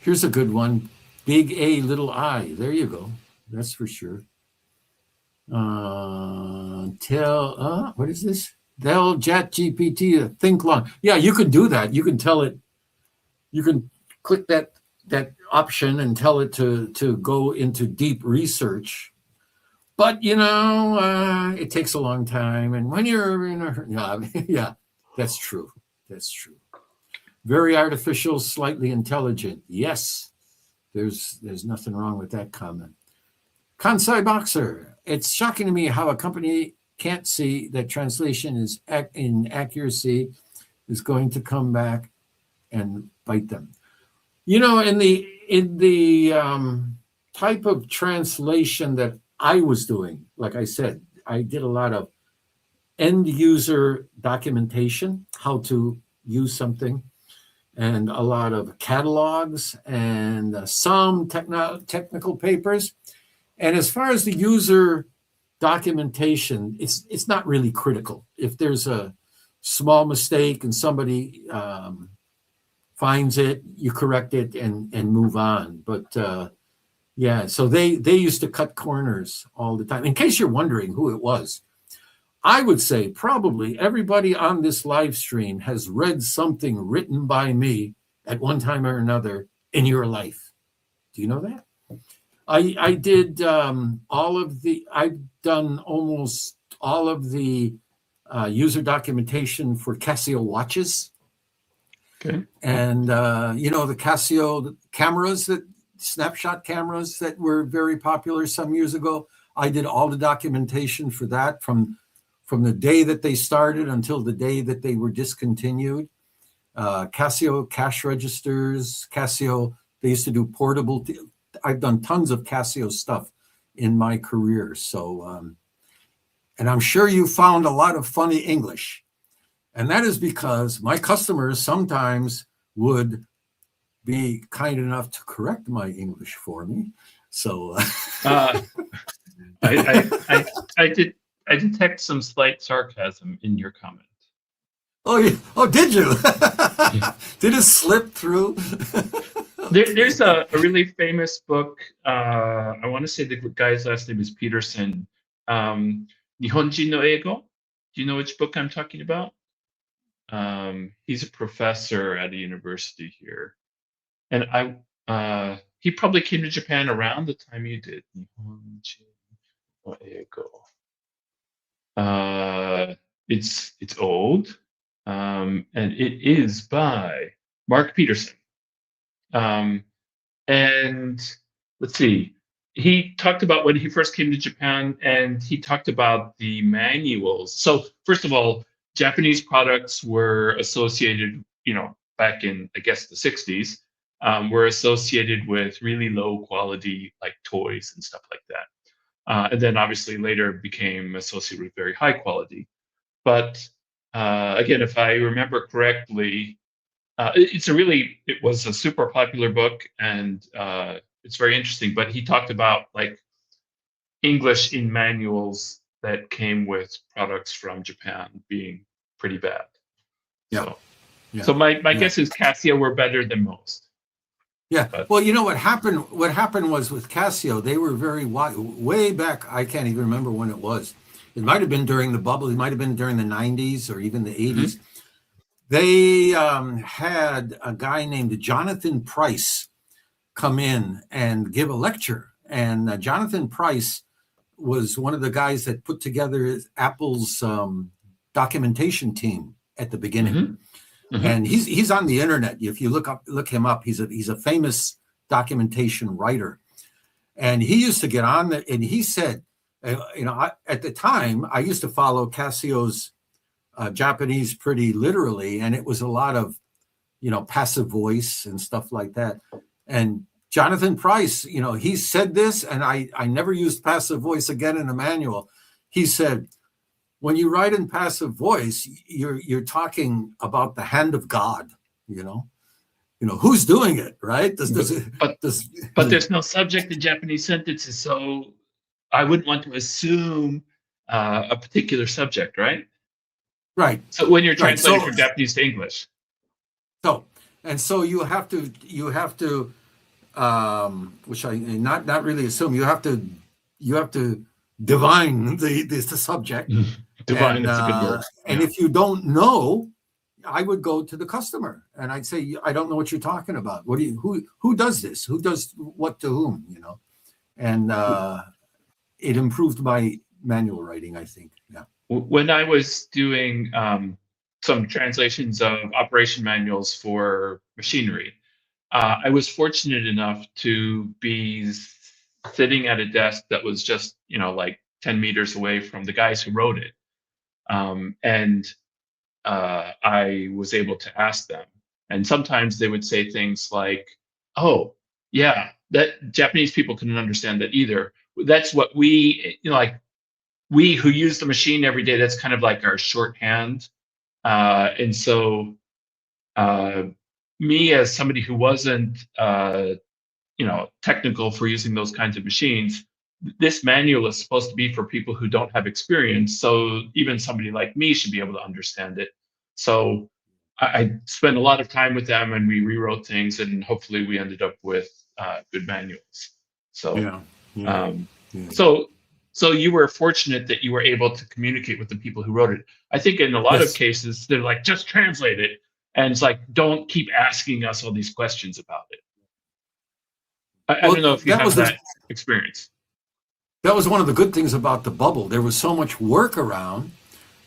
Here's a good one. Big A, little I. There you go. That's for sure. What is this? Tell ChatGPT to think long. Yeah, you can do that. You can tell it. You can click that option and tell it to go into deep research. But it takes a long time. And when you're in a yeah, that's true. That's true. Very artificial, slightly intelligent. Yes, there's nothing wrong with that comment. Kansai Boxer. It's shocking to me how a company can't see that translation is inaccuracy is going to come back and bite them. In the type of translation that I was doing, like I said, I did a lot of end user documentation, how to use something, and a lot of catalogs and some technical papers. And as far as the user documentation, it's not really critical. If there's a small mistake and somebody finds it, you correct it and move on. But yeah, so they used to cut corners all the time. In case you're wondering who it was, I would say probably everybody on this live stream has read something written by me at one time or another in your life. Do you know that? I did I've done almost all of the user documentation for Casio watches. Okay. And, the Casio cameras, snapshot cameras that were very popular some years ago. I did all the documentation for that from the day that they started until the day that they were discontinued. Casio cash registers, Casio, they used to do portable. I've done tons of Casio stuff in my career. So, and I'm sure you found a lot of funny English. And that is because my customers sometimes would be kind enough to correct my English for me. So I detect some slight sarcasm in your comment. Oh, yeah. Oh, did you? Did it slip through? There's a really famous book. I want to say the guy's last name is Peterson. Nihonjin no Eigo. Do you know which book I'm talking about? He's a professor at a university here, and he probably came to Japan around the time you did. Nihonjin no Eigo. It's old, and it is by Mark Peterson. And let's see, he talked about when he first came to Japan, and he talked about the manuals. So first of all, Japanese products were associated, back in, I guess, the 60s, were associated with really low quality, like toys and stuff like that. And then obviously later became associated with very high quality. But again, if I remember correctly, it was a super popular book, and it's very interesting. But he talked about like English in manuals that came with products from Japan being pretty bad. Yeah. So, yeah. so my guess is Casio were better than most. Yeah. But, well, what happened? What happened was with Casio, they were very way back. I can't even remember when it was. It might have been during the bubble. It might have been during the 90s or even the 80s. Mm-hmm. They had a guy named Jonathan Price come in and give a lecture. And Jonathan Price was one of the guys that put together Apple's documentation team at the beginning. Mm-hmm. Mm-hmm. And he's on the internet. If you look him up, he's a famous documentation writer. And he used to get on there, and he said, at the time, I used to follow Casio's Japanese pretty literally, and it was a lot of passive voice and stuff like that. And Jonathan Price, he said this, and I never used passive voice again in a manual. He said, when you write in passive voice, you're talking about the hand of God, who's doing it, right? But there's no subject in Japanese sentences, so I wouldn't want to assume a particular subject, right? Right. So when you're translating from Japanese to English. So you have to, which I not really assume, you have to divine the subject. Divine is a good word. And if you don't know, I would go to the customer and I'd say, I don't know what you're talking about. Who does this? Who does what to whom? And it improved my manual writing, I think. Yeah. When I was doing some translations of operation manuals for machinery, I was fortunate enough to be sitting at a desk that was just, like 10 meters away from the guys who wrote it. And I was able to ask them. And sometimes they would say things like, oh, yeah, that Japanese people couldn't understand that either. That's what we, we who use the machine every day, that's kind of like our shorthand. And so me as somebody who wasn't, technical for using those kinds of machines, this manual is supposed to be for people who don't have experience. So even somebody like me should be able to understand it. So I spent a lot of time with them and we rewrote things and hopefully we ended up with good manuals. So, So you were fortunate that you were able to communicate with the people who wrote it. I think in a lot of cases, they're like, just translate it. And it's like, don't keep asking us all these questions about it. I don't know if you have that experience. That was one of the good things about the bubble. There was so much work around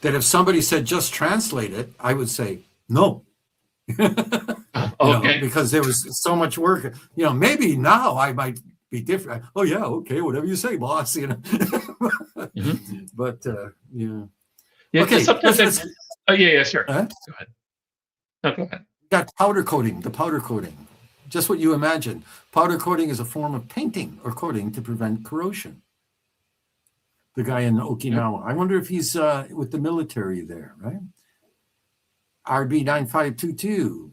that if somebody said, just translate it, I would say, no. Because there was so much work. Maybe now I might be different. Oh yeah, okay, whatever you say, boss. But yeah. Okay. Sometimes sure. Go ahead. No, go ahead. Got powder coating. The powder coating, just what you imagine. Powder coating is a form of painting or coating to prevent corrosion. The guy in Okinawa. I wonder if he's with the military there, right? RB9522.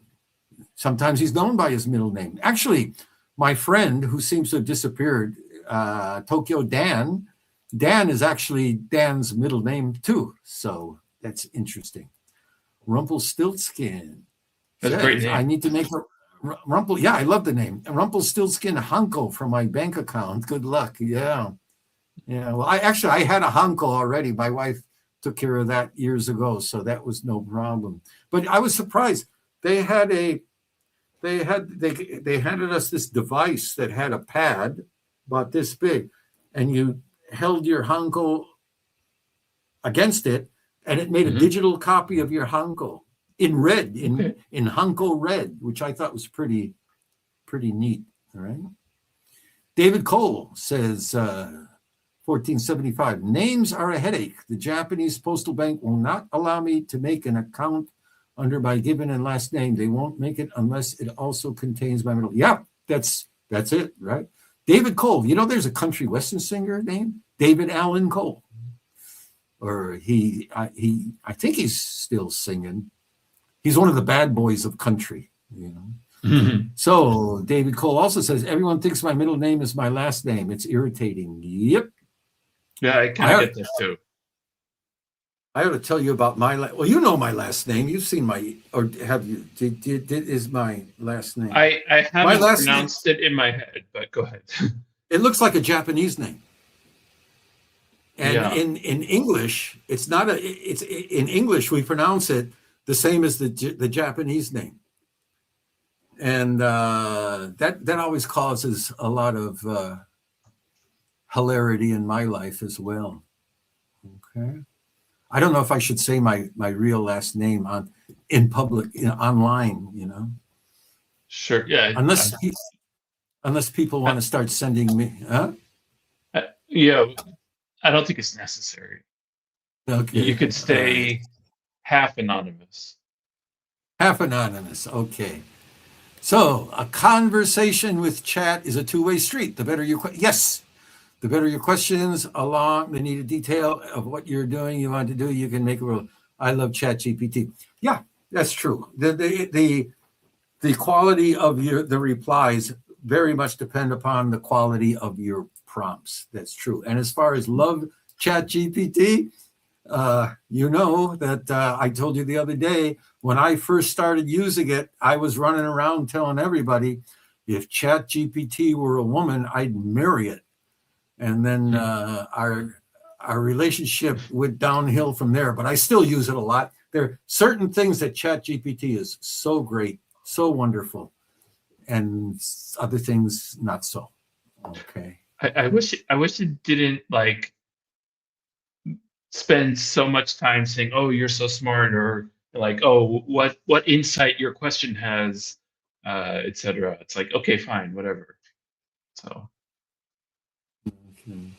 Sometimes he's known by his middle name. Actually, my friend who seems to have disappeared, Tokyo Dan is actually Dan's middle name too. So that's interesting. Rumpelstiltskin. That's a great name. I need to make a Yeah, I love the name. Rumpelstiltskin Hanko from my bank account. Good luck. Yeah. Well, I had a Hanko already. My wife took care of that years ago, so that was no problem. But I was surprised. They handed us this device that had a pad about this big, and you held your Hanko against it, and it made a digital copy of your Hanko in red, in Hanko red, which I thought was pretty neat. All right. David Cole says, 1475, names are a headache. The Japanese Postal Bank will not allow me to make an account under my given and last name. They won't make it unless it also contains my middle. Yeah, that's it, right? David Cole. There's a country western singer named David Allen Cole. Or I think he's still singing. He's one of the bad boys of country, So David Cole also says, everyone thinks my middle name is my last name. It's irritating. Yep. Yeah, I kind of get this too. I ought to tell you about my well, you know my last name. You've seen or have you? Is my last name? I haven't pronounced it in my head, but go ahead. It looks like a Japanese name. And in English, it's not it's in English we pronounce it the same as the Japanese name. And that always causes a lot of hilarity in my life as well. Okay. I don't know if I should say my real last name in public, online, Sure. Yeah. Unless people want to start sending me, huh? Yeah. I don't think it's necessary. Okay. You could stay half anonymous. Half anonymous. Okay. So a conversation with chat is a two-way street. The better your yes, the better your questions along the needed detail of what you're doing, you want to do, you can make a rule. I love ChatGPT. Yeah, that's true. The quality of the replies very much depend upon the quality of your prompts. That's true. And as far as love ChatGPT, you know that I told you the other day, when I first started using it, I was running around telling everybody, if ChatGPT were a woman, I'd marry it. And then our relationship went downhill from there, but I still use it a lot. There are certain things that ChatGPT is so great, so wonderful, and other things not so. Okay. I wish it didn't like spend so much time saying, "Oh, you're so smart," or like, "Oh, what insight your question has," etc. It's like, okay, fine, whatever. So. Okay.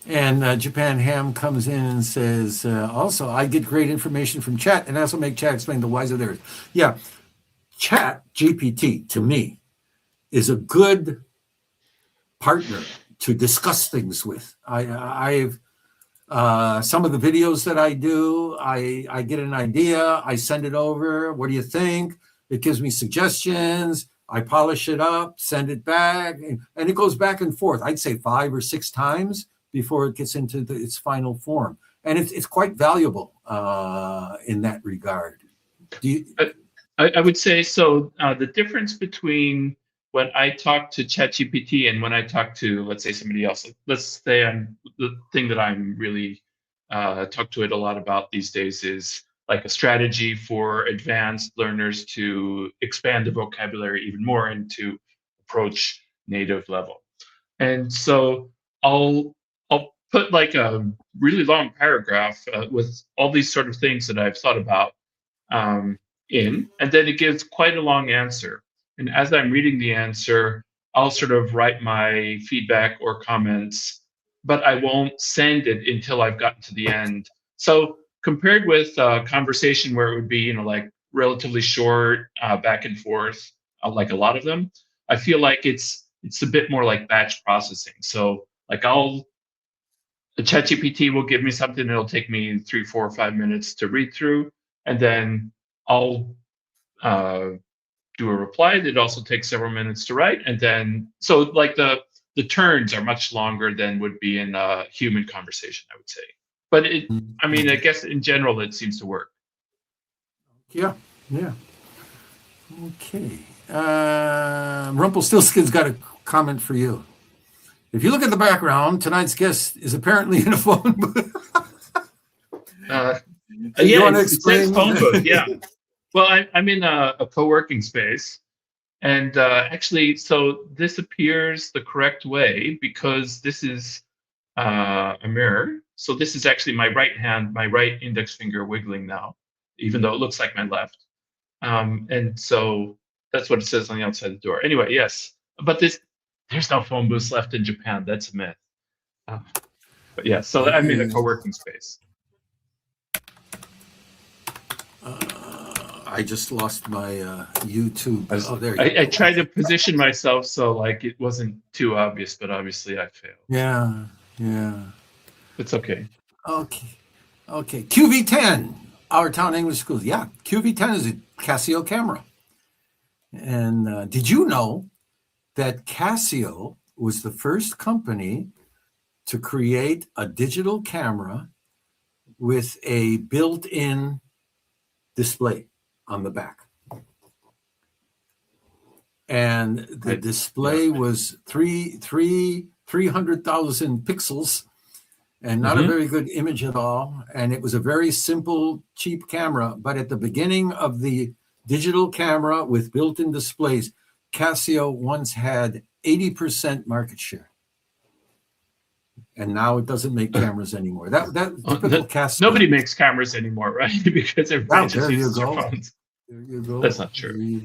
And Japan Ham comes in and says, also, I get great information from chat and also make chat explain the whys of theirs. Yeah, chat GPT to me is a good partner to discuss things with. I've some of the videos that I do, I get an idea, I send it over. What do you think? It gives me suggestions. I polish it up, send it back, and it goes back and forth. I'd say 5 or 6 times before it gets into its final form. And it's quite valuable in that regard. I would say so. The difference between when I talk to ChatGPT and when I talk to, let's say, somebody else, let's say the thing that I'm really talk to it a lot about these days is like a strategy for advanced learners to expand the vocabulary even more and to approach native level. And so I'll put like a really long paragraph with all these sort of things that I've thought about in, and then it gives quite a long answer. And as I'm reading the answer, I'll sort of write my feedback or comments, but I won't send it until I've gotten to the end. So compared with a conversation where it would be, like relatively short, back and forth, like a lot of them, I feel like it's a bit more like batch processing. So like the ChatGPT will give me something that'll take me 3, 4, or 5 minutes to read through, and then I'll do a reply that also takes several minutes to write, and then so like the turns are much longer than would be in a human conversation, I would say. But I mean, I guess in general it seems to work. Yeah. Okay. Rumpelstiltskin's got a comment for you. If you look at the background, tonight's guest is apparently in a phone booth. Yeah, it says phone booth. Yeah. Well, I'm in a co-working space, and actually, so this appears the correct way because this is a mirror. So this is actually my right hand, my right index finger wiggling now, even though it looks like my left. And so that's what it says on the outside of the door. Anyway, yes, but there's no phone booths left in Japan. That's a myth. But yeah, so I'm in a co-working space. I just lost my YouTube. I tried to position myself so like it wasn't too obvious, but obviously I failed. Yeah. It's okay. Okay. QV10, Our Town English Schools. Yeah, QV10 is a Casio camera. And did you know that Casio was the first company to create a digital camera with a built-in display on the back? And the display was 300,000 pixels and not a very good image at all. And it was a very simple, cheap camera. But at the beginning of the digital camera with built-in displays, Casio once had 80% market share. And now it doesn't make cameras anymore. That typical Casio. Nobody makes cameras anymore, right? Because everybody just uses their phones. There you go. That's not true.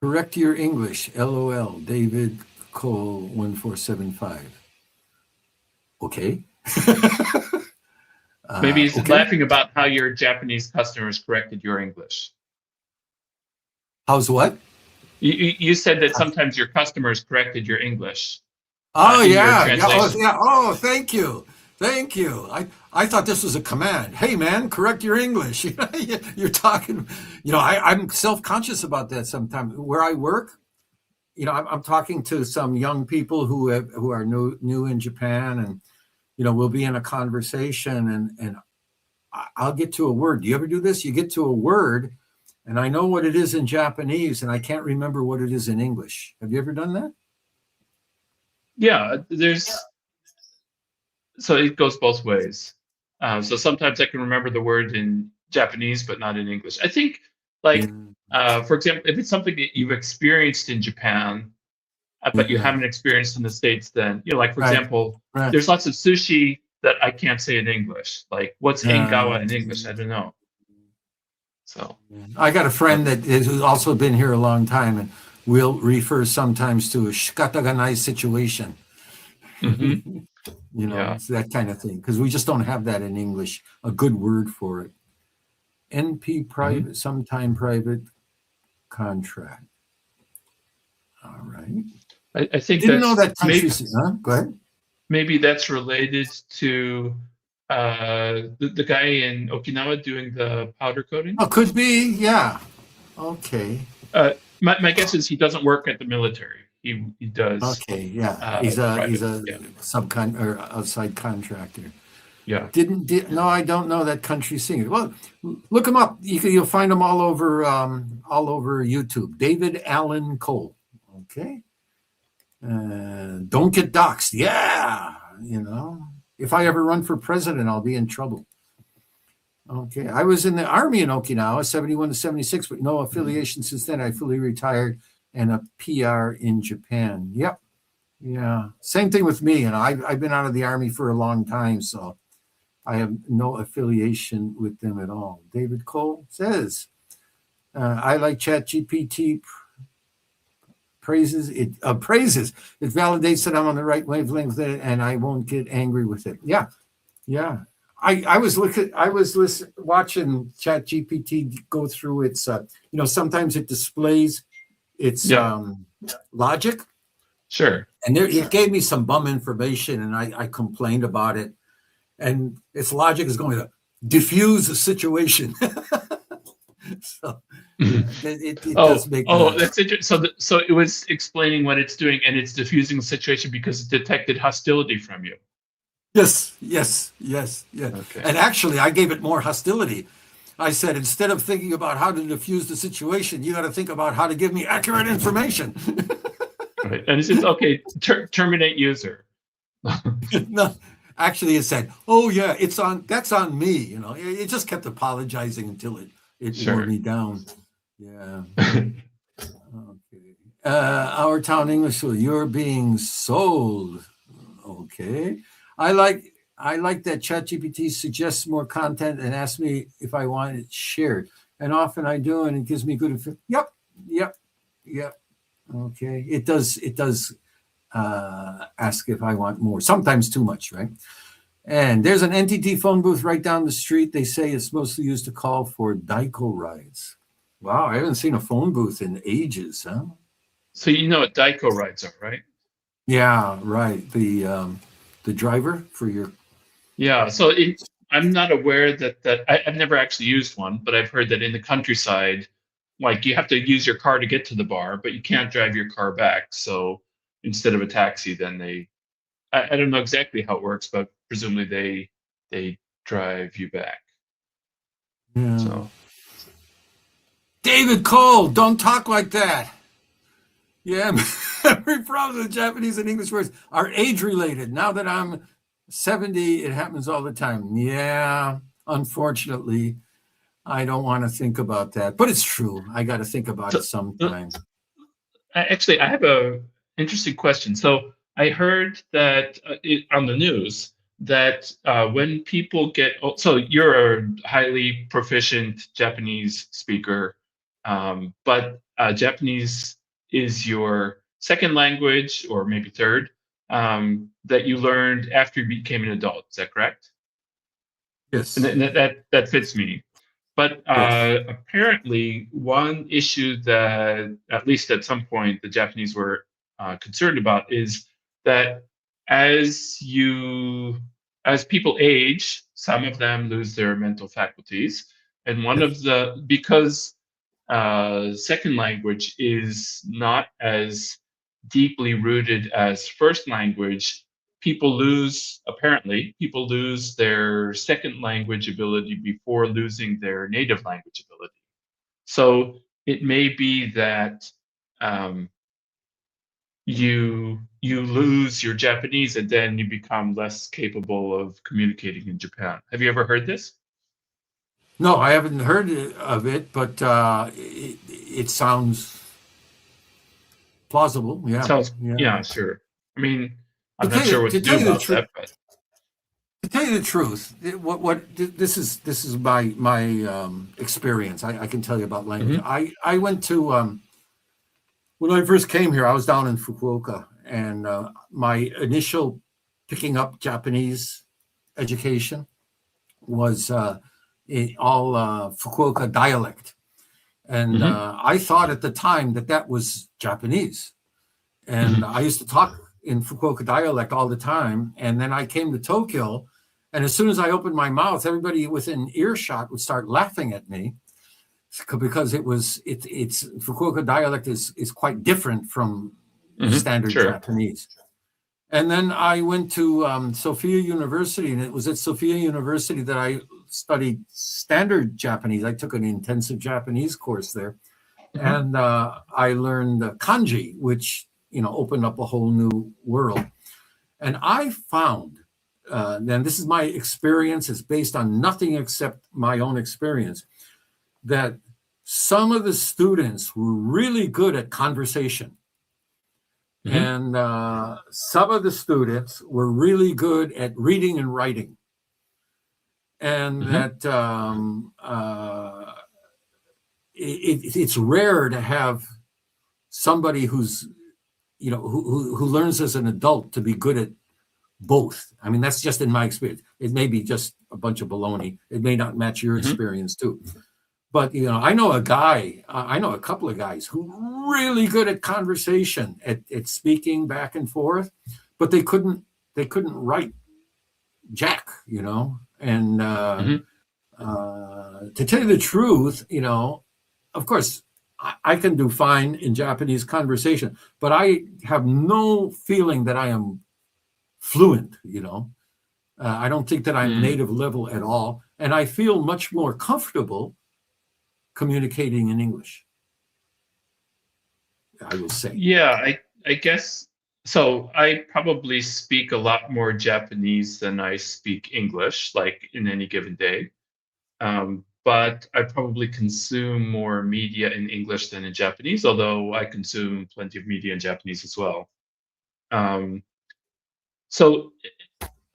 Correct your English. LOL. David Cole 1475. Okay. Maybe he's Okay. laughing about how your Japanese customers corrected your English. How's what? You said that sometimes your customers corrected your English Oh in your yeah, yeah. Oh translation. yeah. Oh, thank you, thank you. I thought this was a command. Hey man, correct your English. You're talking. I'm self-conscious about that sometimes. Where I work, I'm talking to some young people who are new in Japan, and we'll be in a conversation, and I'll get to a word. Do you ever do this? You get to a word, and I know what it is in Japanese, and I can't remember what it is in English. Have you ever done that? Yeah, so it goes both ways. So sometimes I can remember the word in Japanese, but not in English. I think, like, Yeah. for example, if it's something that you've experienced in Japan, but you Yeah. haven't experienced in the States, then, like, for Right. example, Right. there's lots of sushi that I can't say in English. Like, what's Yeah. engawa in English? I don't know. So, I got a uh, friend that has also been here a long time, and we'll refer sometimes to a shikata ga nai situation. mhm, yeah. It's that kind of thing, because we just don't have that in English, a good word for it. NP Mhm. private, sometime private contract. All right. I think Didn't know that's that countries. Huh? Go ahead. maybe that's related to the guy in Okinawa doing the powder coating. Oh, could be. Yeah. Okay. My guess is he doesn't work at the military. He does Okay. Yeah. He's private. a Yeah, subcon or outside contractor. yeah. No, I don't know that country singer. Well, look him up. You'll find him all over YouTube. David Allen Cole. Okay. Don't get doxxed. Yeah. If I ever run for president, I'll be in trouble. Okay. I was in the Army in Okinawa, 71 to 76, but no affiliation since then. I fully retired and a PR in Japan. Yep. Yeah. Same thing with me. I've been out of the Army for a long time, so I have no affiliation with them at all. David Cole says, I like ChatGPT praises. It validates that I'm on the right wavelength with it, and I won't get angry with it. Yeah, yeah. I was watching ChatGPT go through its. Sometimes it displays its Yeah, logic, sure. and it gave me some bum information, and I complained about it, and its logic is going to diffuse the situation. So it does make That's interesting. So it was explaining what it's doing, and it's diffusing the situation because it detected hostility from you. yes. Okay. And actually, I gave it more hostility. I said, instead of thinking about how to diffuse the situation, you got to think about how to give me accurate information. Right. And it says, okay, terminate user. No, actually, it said, "Oh yeah, that's on me." It just kept apologizing until it wore Sure. me down. Yeah. Okay. Our town English school. You're being sold. Okay. I like that ChatGPT suggests more content and asks me if I want it shared, and often I do, and it gives me good info. Yep. Okay. It does ask if I want more. Sometimes too much, right? And there's an NTT phone booth right down the street. They say it's mostly used to call for Daiko rides. Wow, I haven't seen a phone booth in ages, huh? So you know what Daiko rides are, right? Yeah, right. The driver for your. Yeah. So I'm not aware that I've never actually used one, but I've heard that in the countryside, like you have to use your car to get to the bar, but you can't drive your car back. So instead of a taxi, then I don't know exactly how it works, but presumably they drive you back. Yeah. So David Cole, don't talk like that. Yeah, every problem with Japanese and English words are age related. Now that I'm 70, it happens all the time. Yeah, unfortunately, I don't want to think about that, but it's true. I got to think about it so, sometimes. actually, I have a interesting question. So I heard that on the news that when people get so you're a highly proficient Japanese speaker, but Japanese is your second language or maybe third that you learned after you became an adult. Is that correct? Yes. and that fits me. But Yes. apparently, one issue that, at least at some point, the Japanese were concerned about is that as you as people age, some of them lose their mental faculties, and one Yes. of the because second language is not as deeply rooted as first language, people lose their second language ability before losing their native language ability. So it may be that um, you lose your Japanese and then you become less capable of communicating in Japan. Have you ever heard this? No, I haven't heard of it, but it sounds plausible. Yeah. Sounds, Yeah. yeah, sure. I mean, I'm not sure what To to do tell you the about truth, that, but what this is my experience. I can tell you about language. Mhm, I went to when I first came here. I was down in Fukuoka, and my initial picking up Japanese education was all Fukuoka dialect, and mhm, I thought at the time that that was Japanese, and mhm, I used to talk in Fukuoka dialect all the time. And then I came to Tokyo, and as soon as I opened my mouth, everybody within earshot would start laughing at me because it's Fukuoka dialect is quite different from mhm, standard sure. Japanese. And then I went to Sophia University, and it was at Sophia University that I studied standard Japanese. I took an intensive Japanese course there, Mhm, and I learned kanji, which opened up a whole new world. And I found, and this is my experience, it's based on nothing except my own experience, that some of the students were really good at conversation. mhm, And some of the students were really good at reading and writing. And mhm, that it's rare to have somebody who's who learns as an adult to be good at both. I mean, that's just in my experience. It may be just a bunch of baloney. It may not match your mhm, experience too. But I know a guy. I know a couple of guys who are really good at conversation, at speaking back and forth, but they couldn't write jack. And mhm. to tell you the truth, of course, I can do fine in Japanese conversation, but I have no feeling that I am fluent. I don't think that I'm Mm. native level at all, and I feel much more comfortable communicating in English. I will say. Yeah, I guess so. I probably speak a lot more Japanese than I speak English, like in any given day. But I probably consume more media in English than in Japanese, although I consume plenty of media in Japanese as well. Um, so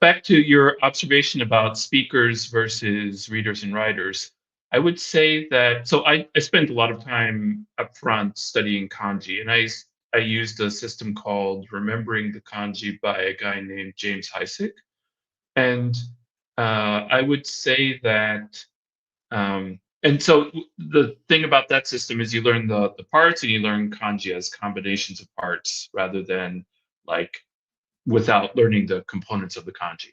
back to your observation about speakers versus readers and writers, I would say that I spent a lot of time up front studying kanji, and I used a system called Remembering the Kanji by a guy named James Heisig. And I would say that and so the thing about that system is you learn the parts and you learn kanji as combinations of parts rather than like without learning the components of the kanji.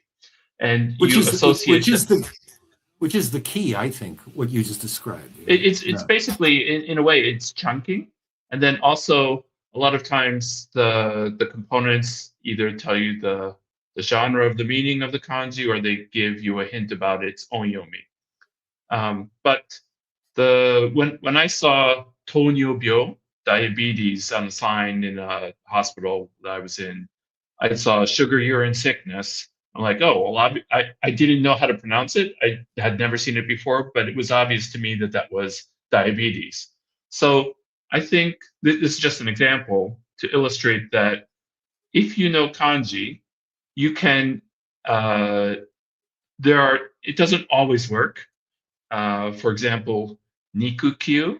And which you is which associate is that the key, I think, what you just described. it's Yeah. basically in a way it's chunking, and then also a lot of times the components either tell you the genre of the meaning of the kanji or they give you a hint about its onyomi. But when I saw tonyo diabetes on the sign in a hospital that I was in, I saw sugar urine sickness. I'm like, oh, well, I didn't know how to pronounce it. I had never seen it before, but it was obvious to me that that was diabetes. So I think this is just an example to illustrate that if you know kanji, you can, uh, it doesn't always work. For example, nikukyu,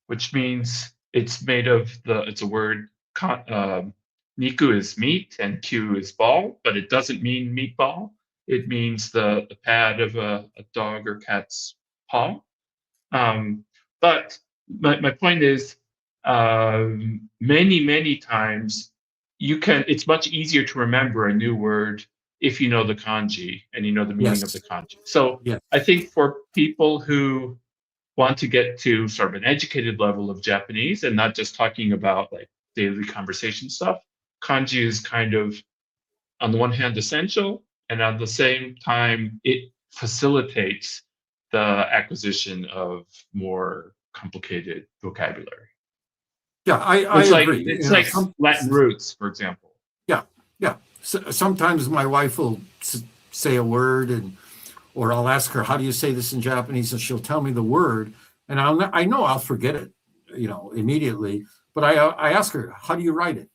which means it's a word. Niku is meat and kyu is ball, but it doesn't mean meatball. it means the pad of a dog or cat's paw. But my point is, many times it's much easier to remember a new word if you know the kanji and you know the meaning of the Yes. kanji. So Yes. I think for people who want to get to sort of an educated level of Japanese and not just talking about like daily conversation stuff, kanji is kind of, on the one hand, essential, and at the same time, it facilitates the acquisition of more complicated vocabulary. Yeah, I agree. It's like Latin roots, for example. Yeah, yeah. So, sometimes my wife will say a word, or I'll ask her, "How do you say this in Japanese?" And she'll tell me the word, and I know I'll forget it, immediately. But I ask her, "How do you write it?"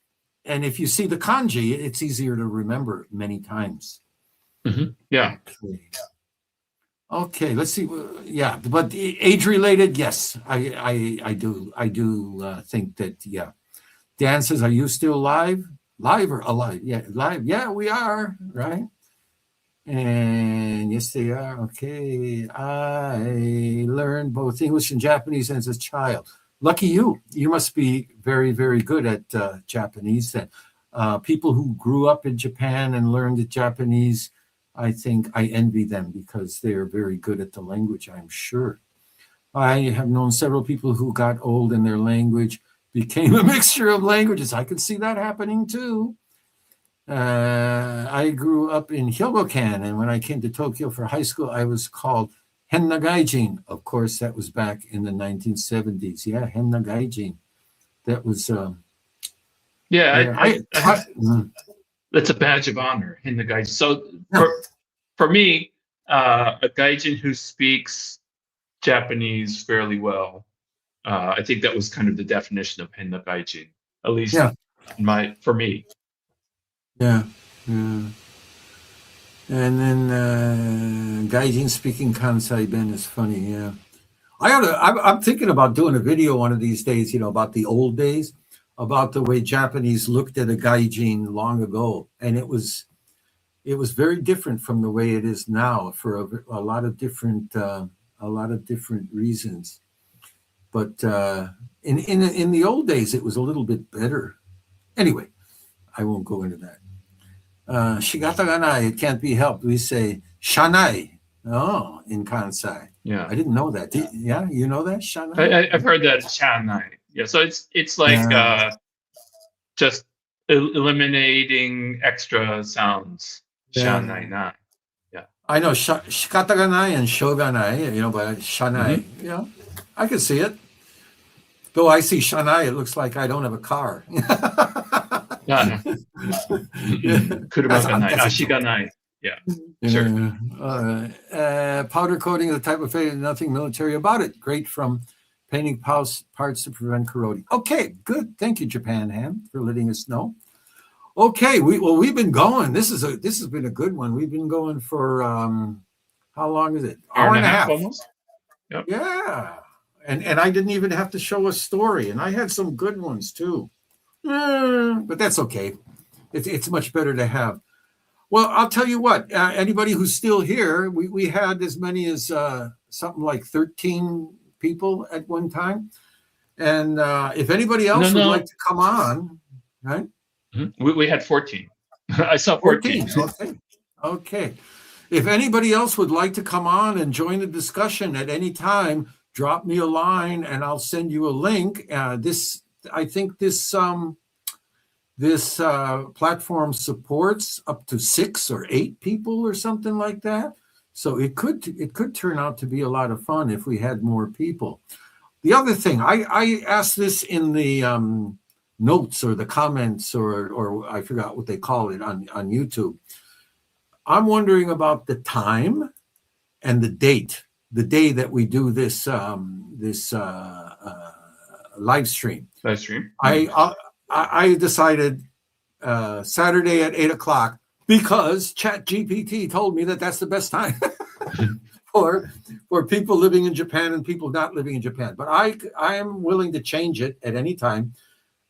And if you see the kanji, it's easier to remember many times. Mm-hmm. Yeah. Okay, let's see. Yeah, but age-related, yes, I do think that. Yeah, Dan says, "Are you still live? Live or alive? Yeah, live. Yeah, we are. Right." And yes, they are. Okay, I learned both English and Japanese as a child. Lucky you. You must be very, very good at Japanese then. People who grew up in Japan and learned Japanese, I think I envy them because they are very good at the language, I'm sure. I have known several people who got old and their language became a mixture of languages. I could see that happening too. I grew up in Hyogokan, and when I came to Tokyo for high school, I was called Henna Gaijin. Of course, that was back in the 1970s. Yeah, Henna Gaijin. That was... that's a badge of honor in the gaijin. So for me, a gaijin who speaks Japanese fairly well, I think that was kind of the definition of henna gaijin, at least for me. Yeah. And then gaijin speaking Kansai Ben is funny. Yeah, I'm thinking about doing a video one of these days. About the old days, about the way Japanese looked at a gaijin long ago, and it was very different from the way it is now for a lot of different reasons. But in the old days, it was a little bit better. Anyway, I won't go into that. Shigata ga nai, it can't be helped. We say shanai. Oh, in Kansai. Yeah, I didn't know that. You know that shanai? I've heard that shanai. Yeah, so it's like just eliminating extra sounds. Shanai na. Yeah, I know shikata ga nai and shoganai. But shanai. Mm-hmm. Yeah, I can see it. Though I see shanai, it looks like I don't have a car. Yeah. Ashiganai. Yeah. Sure. Powder coating is a type of fade, nothing military about it. Great from painting parts to prevent corroding. Okay, good. Thank you, Japan Ham, for letting us know. Okay, we've been going. This has been a good one. We've been going for how long is it? Hour and a half almost. Yep. Yeah. And I didn't even have to show a story, and I had some good ones too. But that's okay. It's much better to have. Well, I'll tell you what. Anybody who's still here, we had as many as something like 13 people at one time. And if anybody else would like to come on, right? Mm-hmm. We had 14. I saw 14. Okay. If anybody else would like to come on and join the discussion at any time, drop me a line and I'll send you a link. I think this platform supports up to 6 or 8 people or something like that. So it could turn out to be a lot of fun if we had more people. The other thing, I asked this in the notes or the comments or I forgot what they call it on YouTube. I'm wondering about the time and the date. The day that we do this live stream. I decided Saturday at 8:00 because ChatGPT told me that's the best time for people living in Japan and people not living in Japan. But I am willing to change it at any time.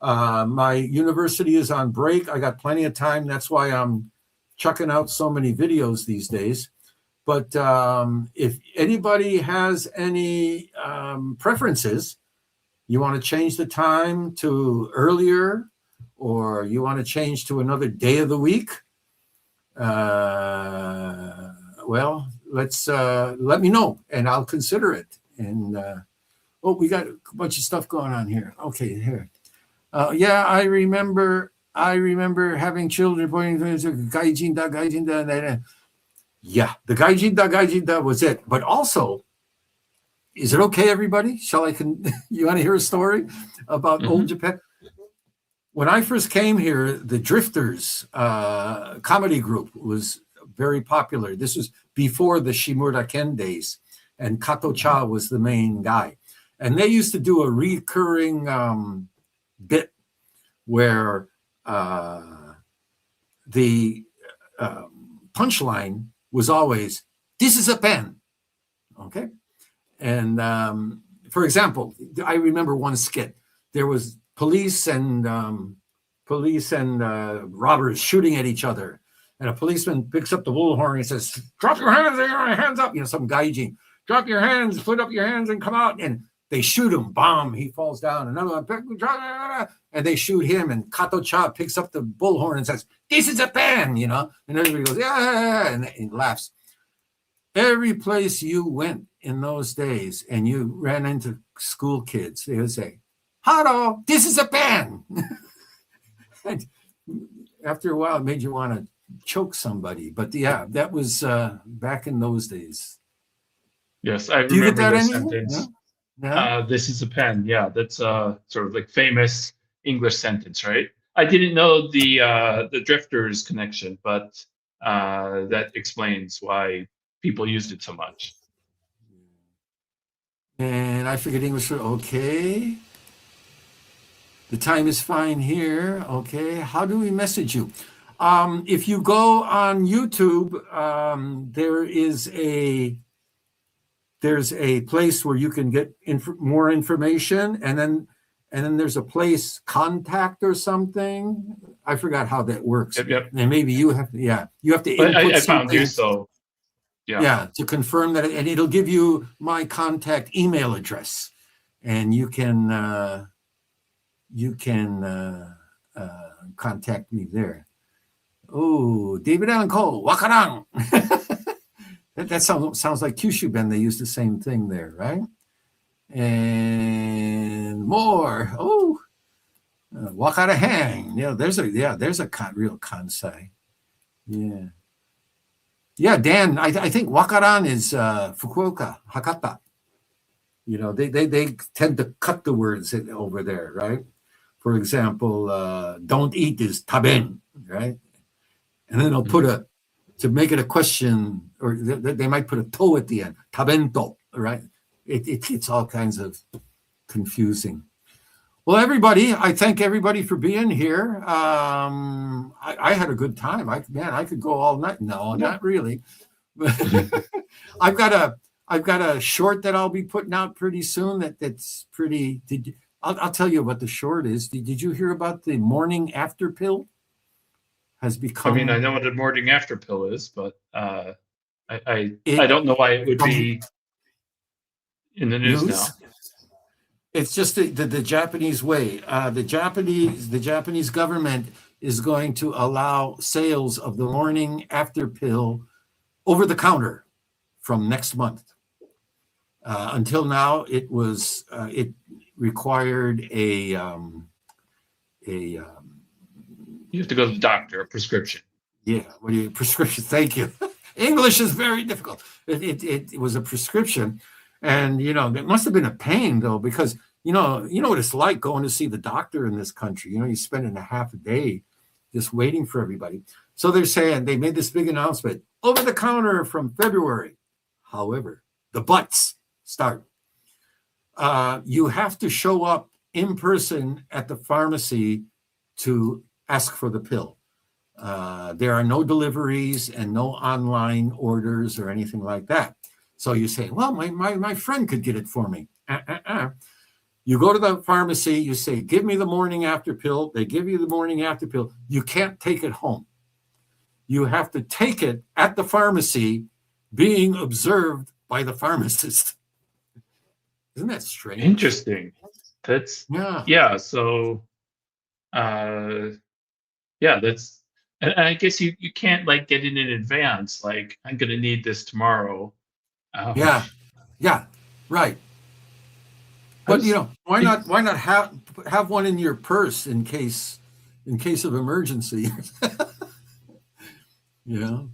My university is on break. I got plenty of time. That's why I'm chucking out so many videos these days. But if anybody has any preferences, you want to change the time to earlier, or you want to change to another day of the week, well, let me know, and I'll consider it. And we got a bunch of stuff going on here. Okay, here. Yeah, I remember having children pointing to GAIJIN50. Yeah, the GAIJIN50 was it. But also, is it okay, everybody? You want to hear a story about old Japan? When I first came here, the Drifters comedy group was very popular. This was before the Shimura Ken days, and Kato Cha was the main guy. And they used to do a recurring bit where the punchline was always, "This is a pen." Okay? And for example, I remember one skit. There was police and robbers shooting at each other, and a policeman picks up the bullhorn and says, "Drop your hands up!" Some gaijin, "Drop your hands, put up your hands, and come out." And they shoot him. Bomb! He falls down. Another one, and they shoot him. And Kato Cha picks up the bullhorn and says, "This is a pen," And everybody goes, "Yeah," and he laughs. Every place you went in those days and you ran into school kids, they would say, "Hello, this is a pen." And after a while, it made you want to choke somebody. But yeah, that was back in those days. Yes, I remember the sentence. Yeah? This is a pen. Yeah, that's a sort of like famous English sentence, right? I didn't know the Drifters connection, but that explains why people used it so much. And I forget English. Okay. The time is fine here. Okay. How do we message you? If you go on YouTube, there's a place where you can get more information, and then there's a place, contact or something. I forgot how that works. Yep. And maybe you have to input I found you, so yeah, to confirm that, and it'll give you my contact email address, and you can contact me there. Oh, David Allen Cole, wakaran. That sounds like Kyushu Ben. They use the same thing there, right? And more. Oh, wakarahang. There's a real kansai. Yeah. Yeah, Dan, I think wakaran is Fukuoka, Hakata. They tend to cut the words over there, right? For example, don't eat is taben, right? And then they'll put to make it a question, or they might put a to at the end, tabento, right? It's all kinds of confusing. Well, everybody, I thank everybody for being here. I had a good time. I could go all night. No, not really. I've got a short that I'll be putting out pretty soon. That's pretty. I'll tell you what the short is. Did you hear about the morning after pill? Has become. I mean, I know what a morning after pill is, but I don't know why it would be in the news now. It's just the Japanese way. The Japanese government is going to allow sales of the morning after pill over the counter from next month. Until now, it required you have to go to the doctor, a prescription. Yeah, prescription? Thank you. English is very difficult. It was a prescription, and it must have been a pain though, because you know what it's like going to see the doctor in this country. You're spending a half a day just waiting for everybody. So they're saying they made this big announcement over the counter from February. However, the buts start. You have to show up in person at the pharmacy to ask for the pill. There are no deliveries and no online orders or anything like that. So you say, well, my friend could get it for me. You go to the pharmacy, you say, give me the morning after pill. They give you the morning after pill. You can't take it home. you have to take it at the pharmacy, being observed by the pharmacist. Isn't that strange? Interesting. That's yeah. So, yeah, that's. And I guess you can't like get in advance. Like I'm gonna need this tomorrow. Yeah, right. But why not have one in your purse in case of emergency? There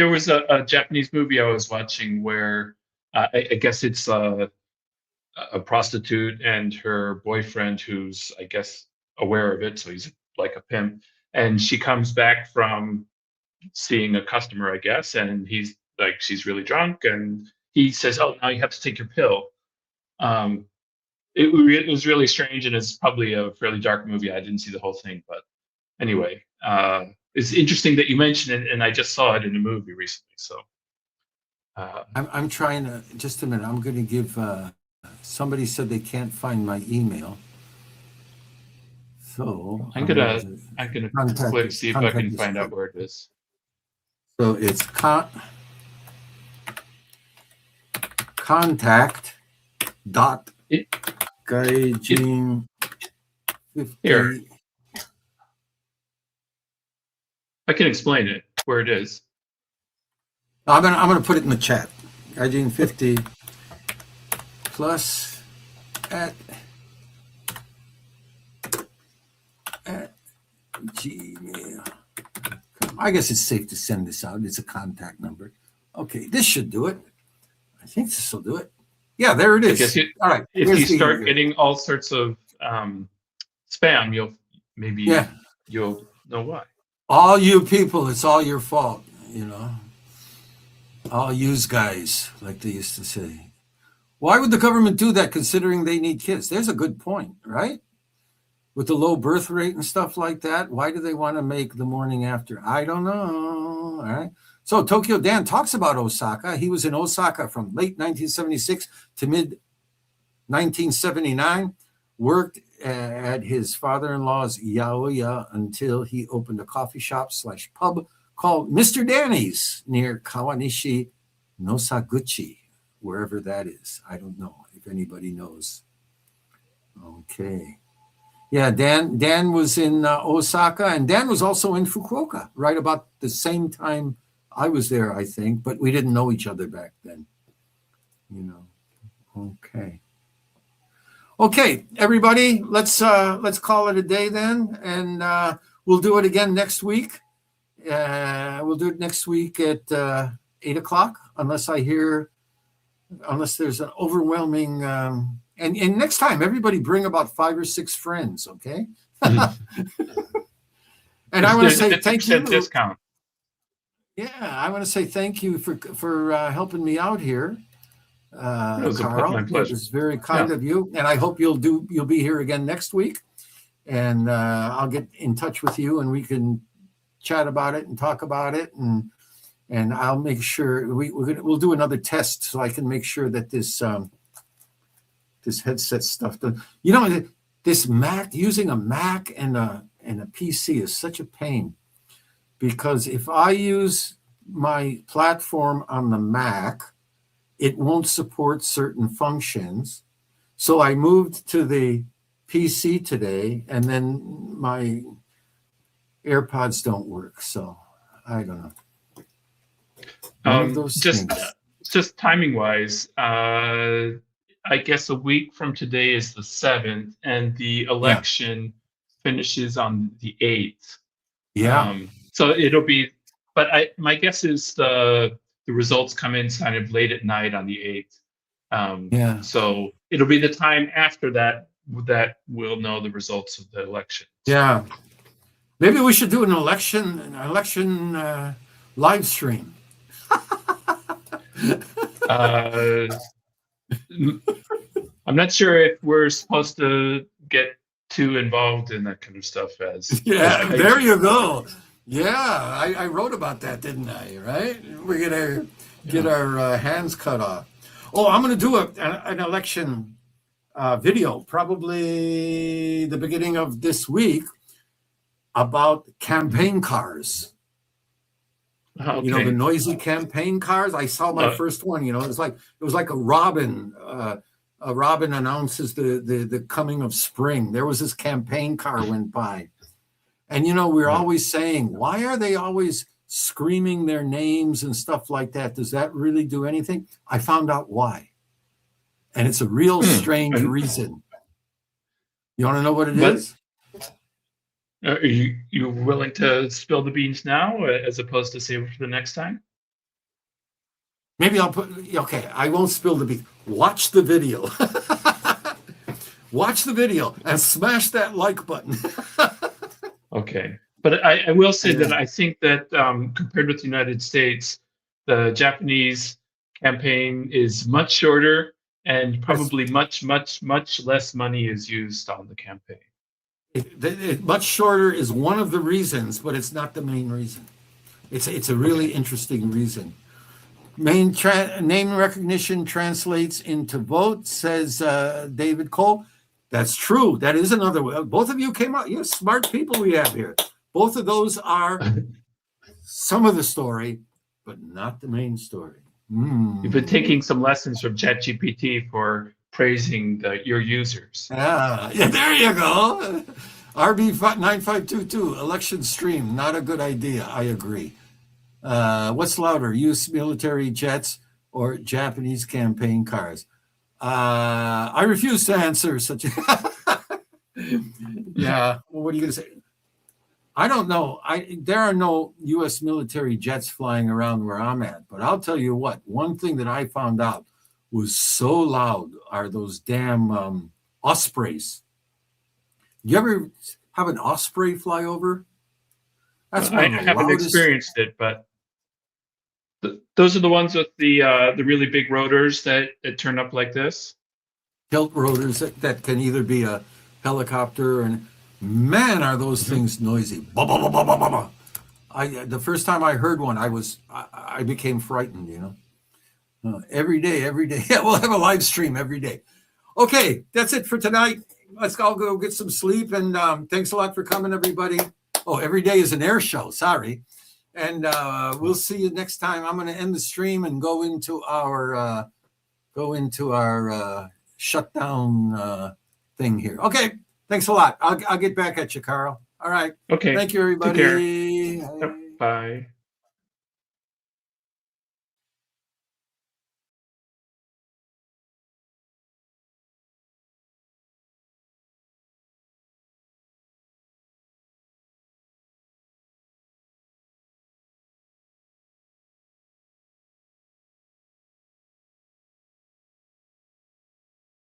was a Japanese movie I was watching where I guess it's a prostitute and her boyfriend who's, I guess, aware of it, so he's like a pimp, and she comes back from seeing a customer, I guess, and he's like, she's really drunk, and he says, "Oh, now you have to take your pill." It was really strange, and it's probably a fairly dark movie. I didn't see the whole thing, but anyway, it's interesting that you mentioned it, and I just saw it in a movie recently. So I'm trying to, just a minute. I'm going to give. Somebody said they can't find my email, so I'm gonna click, see if I can find out where it is. So it's contact dot GAIJIN50. Here, I can explain it where it is. I'm gonna put it in the chat. GAIJIN50 plus at Gmail. I guess it's safe to send this out. It's a contact number. Okay, this should do it. I think this will do it. Yeah, there it is. All right. If you start getting all sorts of spam, you'll know why. All you people, it's all your fault. All yous guys, like they used to say. Why would the government do that, considering they need kids? There's a good point, right? With the low birth rate and stuff like that, why do they want to make the morning after? I don't know. All right. So Tokyo Dan talks about Osaka. He was in Osaka from late 1976 to mid 1979, worked at his father-in-law's yaoya until he opened a coffee shop / pub called Mr. Danny's near Kawanishi Nosaguchi, wherever that is. I don't know if anybody knows. Okay. Yeah, Dan was in Osaka, and Dan was also in Fukuoka, right about the same time I was there, I think, but we didn't know each other back then. Okay, everybody, let's call it a day then, and we'll do it again next week. We'll do it next week at 8:00, unless there's an overwhelming. And next time, everybody bring about 5 or 6 friends, okay? And I want to say thank you. Discount. Yeah, I want to say thank you for helping me out here, Carl. My pleasure. It was very kind of you, and I hope you'll be here again next week, and I'll get in touch with you, and we can chat about it and talk about it, and I'll make sure we'll do another test so I can make sure that this headset stuff does. This Mac, using a Mac and a PC is such a pain, because if I use my platform on the Mac, it won't support certain functions. So I moved to the PC today, and then my AirPods don't work. So I don't know. Just timing wise, I guess a week from today is the 7th, and the election finishes on the 8th. Yeah. So it'll be, but my guess is the results come in kind of late at night on the 8th. So it'll be the time after that we'll know the results of the election. Yeah. Maybe we should do an election live stream. I'm not sure if we're supposed to get too involved in that kind of stuff there you go. Yeah, I wrote about that, didn't I? Right? We're gonna get our hands cut off. Oh, I'm gonna do an election video probably the beginning of this week. about campaign cars. Okay. You know, the noisy campaign cars. I saw my first one. You know, it was like a robin. A robin announces the coming of spring. There was this campaign car went by, and you know, we're always saying, why are they always screaming their names and stuff like that? Does that really do anything? I found out why, and it's a real strange reason. You want to know what it is? Are you willing to spill the beans now, as opposed to save it for the next time? Maybe I'll put. Okay, I won't spill the beans. Watch the video. Watch the video and smash that like button. Okay, but I will say that I think that compared with the United States, the Japanese campaign is much shorter, and probably much less money is used on the campaign. Much shorter is one of the reasons, but it's not the main reason. It's a really interesting reason. Name recognition translates into vote, says David Cole. That's true. That is another way. Both of you came out. You're smart people we have here. Both of those are some of the story, but not the main story. You've been taking some lessons from ChatGPT for praising your users. Yeah, there you go. RB9522, election stream, not a good idea. I agree. What's louder, U.S. military jets or Japanese campaign cars? I refuse to answer such a... Yeah, well, what are you going to say? I don't know. There are no U.S. military jets flying around where I'm at, but I'll tell you what, one thing that I found out was so loud are those damn Ospreys. You ever have an Osprey fly over? That's I haven't experienced it, but those are the ones with the really big rotors that turn up like this. Tilt rotors that can either be a helicopter, and man, are those things noisy. Bah, bah, bah, bah, bah, bah. The first time I heard one, I became frightened, you know. Every day. Yeah, we'll have a live stream every day. Okay, that's it for tonight. Let's all go get some sleep, and thanks a lot for coming, everybody. Oh, every day is an air show. Sorry. And we'll see you next time. I'm going to end the stream and go into our shutdown thing here. Okay. Thanks a lot. I'll get back at you, Carl. All right. Okay. Thank you, everybody. Take care. Bye.